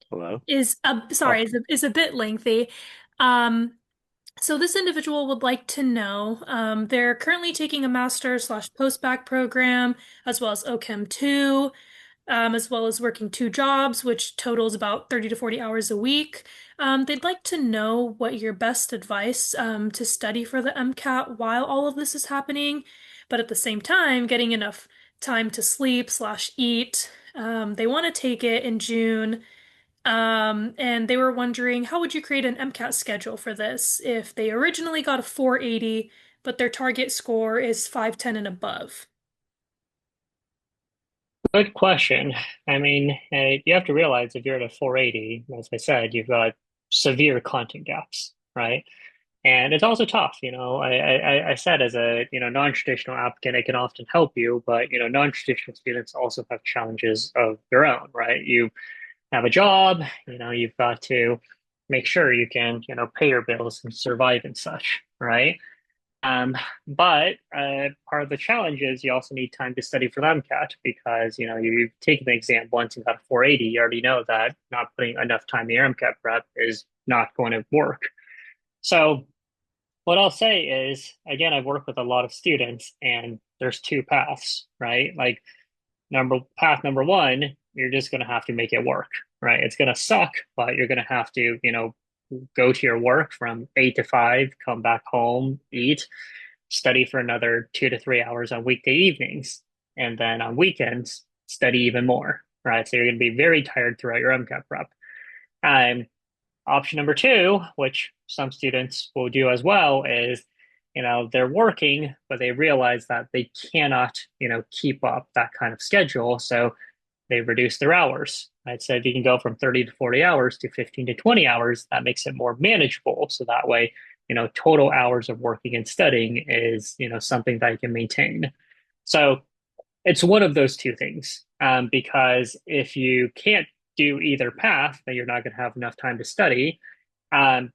C: hello.
A: is
C: Oh,
A: sorry, is a bit lengthy. Um, so this individual would like to know, they're currently taking a master slash post-bac program, as well as OChem 2, as well as working two jobs, which totals about 30 to 40 hours a week. They'd like to know what your best advice, to study for the MCAT while all of this is happening, but at the same time, getting enough time to sleep slash eat. They want to take it in June. And they were wondering how would you create an MCAT schedule for this if they originally got a 480, but their target score is 510 and above?
B: Good question. I mean, you have to realize if you're at a 480, as I said, you've got severe content gaps, right? And it's also tough, I said as a, non-traditional applicant, it can often help you, but, non-traditional students also have challenges of their own, right? You have a job, you've got to make sure you can, pay your bills and survive and such, right? But part of the challenge is you also need time to study for the MCAT because you've taken the exam once and got a 480. You already know that not putting enough time in your MCAT prep is not going to work. So what I'll say is, again, I've worked with a lot of students, and there's two paths, right? Like path number one, you're just going to have to make it work, right? It's going to suck, but you're going to have to, go to your work from 8 to 5, come back home, eat, study for another 2 to 3 hours on weekday evenings. And then on weekends, study even more, right? So you're going to be very tired throughout your MCAT prep. Um, Option number two, which some students will do as well, is they're working, but they realize that they cannot keep up that kind of schedule, so they reduce their hours. Right, so if you can go from 30 to 40 hours to 15 to 20 hours, that makes it more manageable. So that way, total hours of working and studying is something that you can maintain. So it's one of those two things. Because if you can't do either path, then you're not going to have enough time to study. And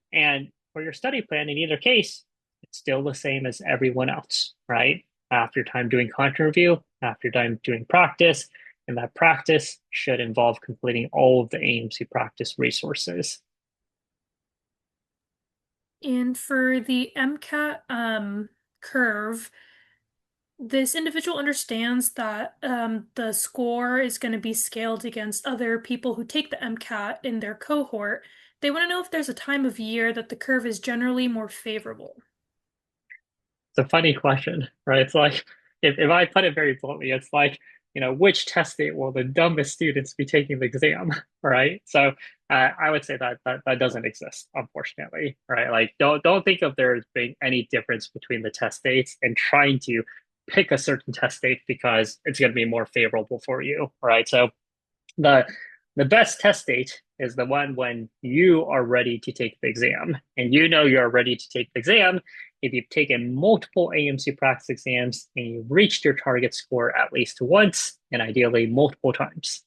B: for your study plan, in either case, it's still the same as everyone else, right? After time doing content review, after time doing practice, and that practice should involve completing all of the AIMS practice resources.
A: And for the MCAT curve, this individual understands that the score is going to be scaled against other people who take the MCAT in their cohort. They want to know if there's a time of year that the curve is generally more favorable.
B: It's a funny question, right? It's like if I put it very bluntly, it's like, which test date will the dumbest students be taking the exam, right? So I would say that doesn't exist, unfortunately, right? Like don't think of there being any difference between the test dates and trying to pick a certain test date because it's going to be more favorable for you, right? So the the best test date is the one when you are ready to take the exam, and you're ready to take the exam if you've taken multiple AMC practice exams and you've reached your target score at least once and ideally multiple times.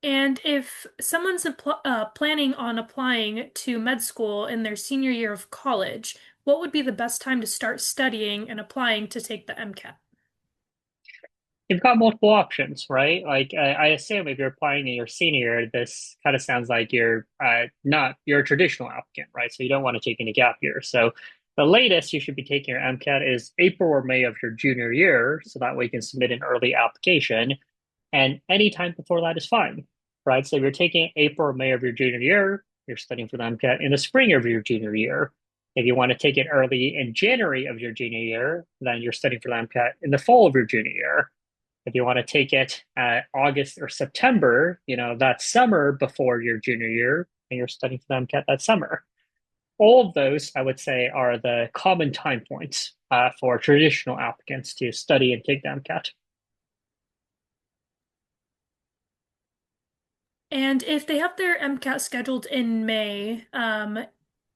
A: And if someone's planning on applying to med school in their senior year of college, what would be the best time to start studying and applying to take the MCAT?
B: You've got multiple options, right? Like I assume if you're applying in your senior year, this kind of sounds like you're a traditional applicant, right? So you don't want to take any gap year. So the latest you should be taking your MCAT is April or May of your junior year, so that way you can submit an early application. And any time before that is fine, right? So if you're taking April or May of your junior year, you're studying for the MCAT in the spring of your junior year. If you want to take it early in January of your junior year, then you're studying for the MCAT in the fall of your junior year. If you want to take it August or September, that summer before your junior year, and you're studying for the MCAT that summer. All of those, I would say, are the common time points for traditional applicants to study and take the MCAT.
A: And if they have their MCAT scheduled in May,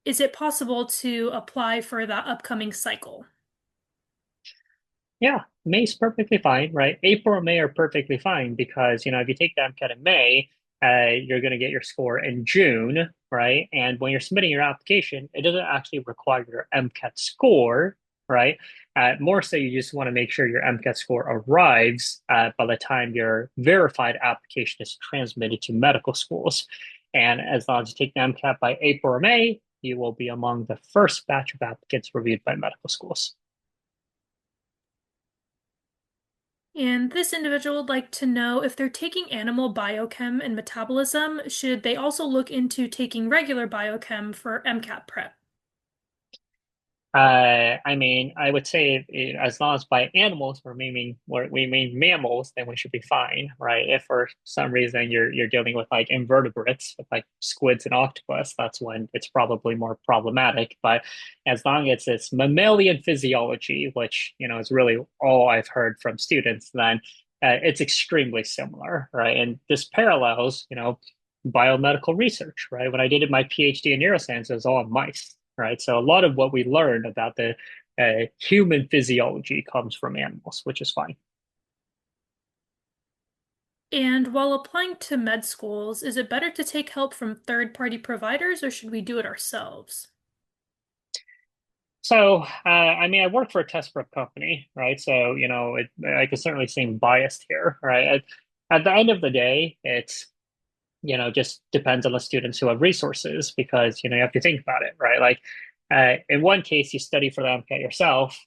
A: is it possible to apply for that upcoming cycle?
B: Yeah, May's perfectly fine, right? April or May are perfectly fine because, if you take the MCAT in May, you're going to get your score in June, right? And when you're submitting your application, it doesn't actually require your MCAT score, right? More so, you just want to make sure your MCAT score arrives by the time your verified application is transmitted to medical schools. And as long as you take the MCAT by April or May, you will be among the first batch of applicants reviewed by medical schools.
A: And this individual would like to know if they're taking animal biochem and metabolism, should they also look into taking regular biochem for MCAT prep?
B: I mean, I would say as long as by animals we mean mammals, then we should be fine, right? If for some reason you're dealing with like invertebrates, with like squids and octopus, that's when it's probably more problematic. But as long as it's mammalian physiology, which is really all I've heard from students, then it's extremely similar, right? And this parallels, biomedical research, right? When I did my PhD in neuroscience, it was all on mice, right? So a lot of what we learned about the human physiology comes from animals, which is fine.
A: And while applying to med schools, is it better to take help from third-party providers or should we do it ourselves?
B: So, I mean, I work for a test prep company, right? So, I could certainly seem biased here, right? At the end of the day, it's just depends on the students who have resources because, you have to think about it, right? Like, in one case, you study for the MCAT yourself.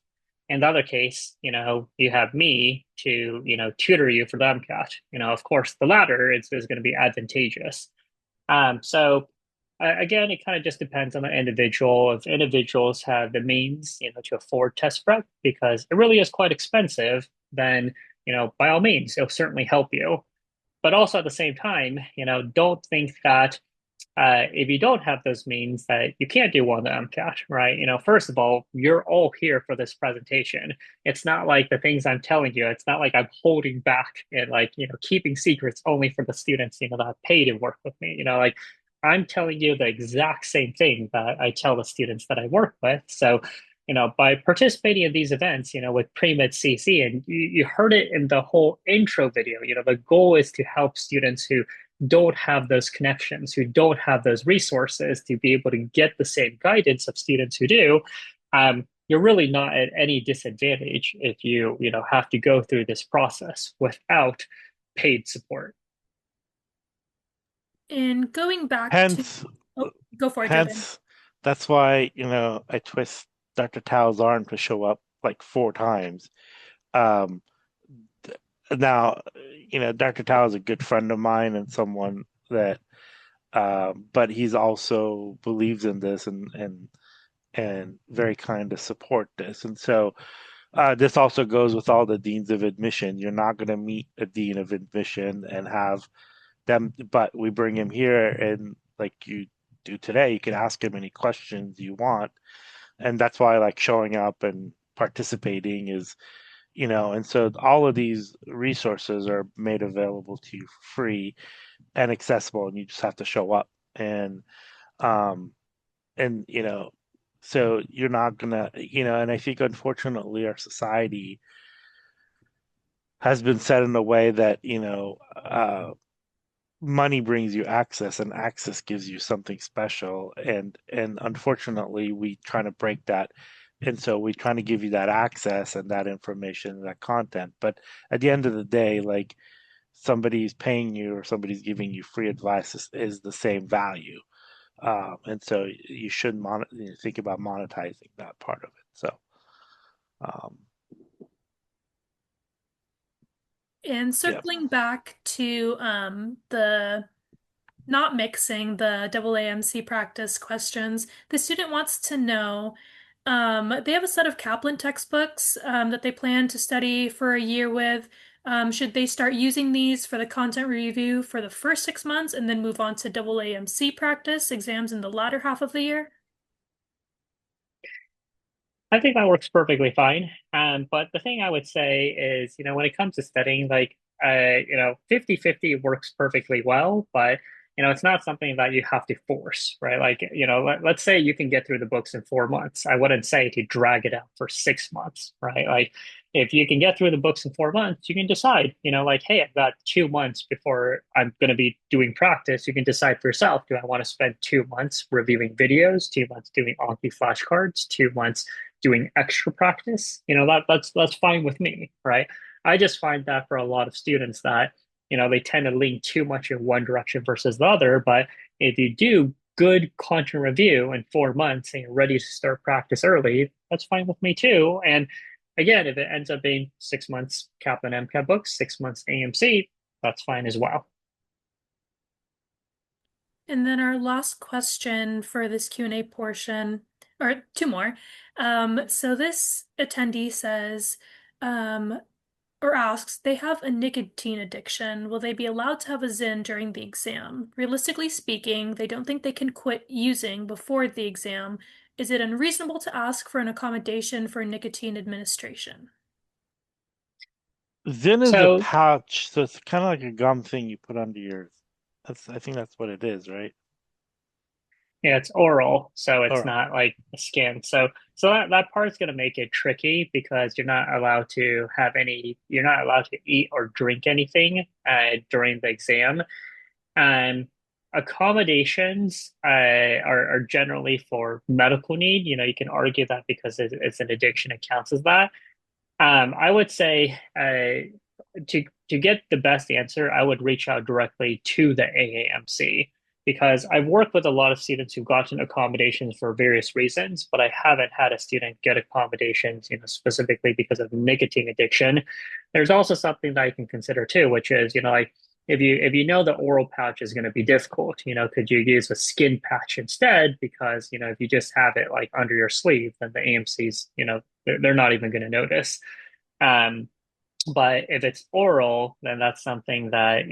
B: In the other case, you have me to, tutor you for the MCAT. Of course, the latter is going to be advantageous. So again, it kind of just depends on the individual. If individuals have the means, to afford test prep because it really is quite expensive, then, by all means, it'll certainly help you. But also at the same time, don't think that if you don't have those means that you can't do one of the MCAT, right? First of all, you're all here for this presentation. It's not like the things I'm telling you, it's not like I'm holding back and like, keeping secrets only for the students, that pay to work with me. Like I'm telling you the exact same thing that I tell the students that I work with. So, by participating in these events, with Pre-Med CC, and you heard it in the whole intro video, the goal is to help students who don't have those connections, who don't have those resources to be able to get the same guidance of students who do. You're really not at any disadvantage if you have to go through this process without paid support.
A: And going back to,
C: Hence,
A: oh, go for it, Jevin.
C: hence, that's why, I twist Dr. Tao's arm to show up like 4 times. Um, Now, Dr. Tao is a good friend of mine and someone that, but he's also believes in this and very kind to support this. And so this also goes with all the deans of admission. You're not going to meet a dean of admission and have them, but we bring him here and like you do today, you can ask him any questions you want. And that's why like showing up and participating is and so all of these resources are made available to you for free and accessible, and you just have to show up. Um, and so you're not gonna, and I think unfortunately our society has been set in a way that, money brings you access and access gives you something special and unfortunately we try to break that and so we try to give you that access and that information and that content but at the end of the day like somebody's paying you or somebody's giving you free advice is the same value and so you should think about monetizing that part of it so um,
A: And
C: yeah.
A: circling back to the not mixing the AAMC practice questions, the student wants to know, they have a set of Kaplan textbooks that they plan to study for a year with. Should they start using these for the content review for the first 6 months and then move on to AAMC practice exams in the latter half of the year?
B: I think that works perfectly fine. But the thing I would say is, when it comes to studying, like, 50-50 works perfectly well, but, it's not something that you have to force, right? Like, let's say you can get through the books in 4 months. I wouldn't say to drag it out for 6 months, right? Like, if you can get through the books in 4 months, you can decide, like, hey, I've got 2 months before I'm going to be doing practice. You can decide for yourself. Do I want to spend 2 months reviewing videos, 2 months doing Anki flashcards, 2 months doing extra practice? That's fine with me, right? I just find that for a lot of students that, they tend to lean too much in one direction versus the other. But if you do good content review in 4 months and you're ready to start practice early, that's fine with me too. And again, if it ends up being 6 months Kaplan MCAT books, 6 months AMC, that's fine as well.
A: And then our last question for this Q&A portion, or two more. So this attendee says, um, or asks, they have a nicotine addiction. Will they be allowed to have a Zyn during the exam? Realistically speaking, they don't think they can quit using before the exam. Is it unreasonable to ask for an accommodation for nicotine administration?
C: Zyn is a
B: So
C: pouch, so it's kind of like a gum thing you put under your. I think that's what it is, right?
B: yeah, it's oral, so it's
C: Or
B: not like a skin. So that part's going to make it tricky because you're not allowed to eat or drink anything during the exam. And accommodations are generally for medical need. You can argue that because it's an addiction, it counts as that. I would say to get the best answer, I would reach out directly to the AAMC because I've worked with a lot of students who've gotten accommodations for various reasons, but I haven't had a student get accommodations, specifically because of nicotine addiction. There's also something that I can consider too, which is, like if you know the oral pouch is going to be difficult, could you use a skin patch instead? Because, if you just have it like under your sleeve, then the AMCs, they're not even going to notice. Um, but if it's oral, then that's something that,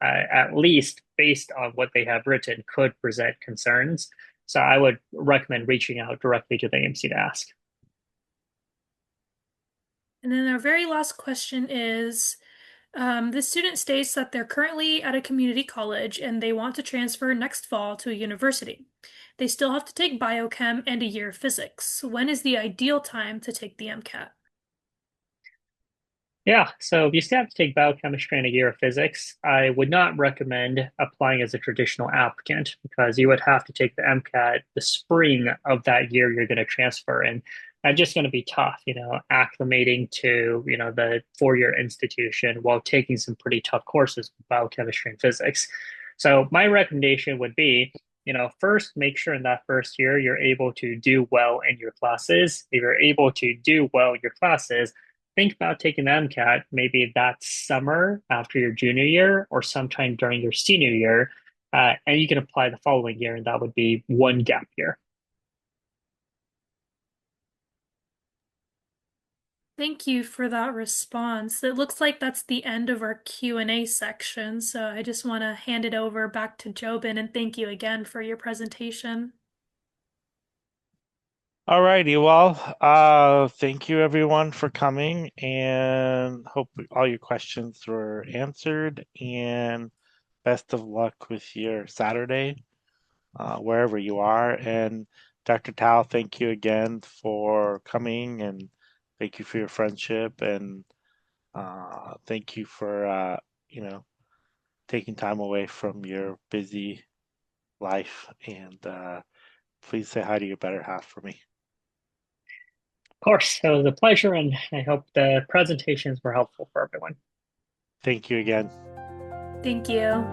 B: at least based on what they have written, could present concerns. So I would recommend reaching out directly to the AMC to ask.
A: And then our very last question is, the student states that they're currently at a community college and they want to transfer next fall to a university. They still have to take biochem and a year of physics. When is the ideal time to take the MCAT?
B: Yeah, so if you still have to take biochemistry and a year of physics, I would not recommend applying as a traditional applicant because you would have to take the MCAT the spring of that year you're going to transfer. And that's just going to be tough, acclimating to, the four-year institution while taking some pretty tough courses with biochemistry and physics. So my recommendation would be, first make sure in that first year you're able to do well in your classes. If you're able to do well in your classes, think about taking the MCAT maybe that summer after your junior year or sometime during your senior year. And you can apply the following year, and that would be one gap year.
A: Thank you for that response. It looks like that's the end of our Q&A section, so I just want to hand it over back to Jobin and thank you again for your presentation.
C: Alrighty, well, thank you everyone for coming and hope all your questions were answered and best of luck with your Saturday, wherever you are. And Dr. Tao, thank you again for coming and thank you for your friendship and thank you for taking time away from your busy life and please say hi to your better half for me.
B: Of course, it was a pleasure, and I hope the presentations were helpful for everyone.
C: Thank you again.
A: Thank you.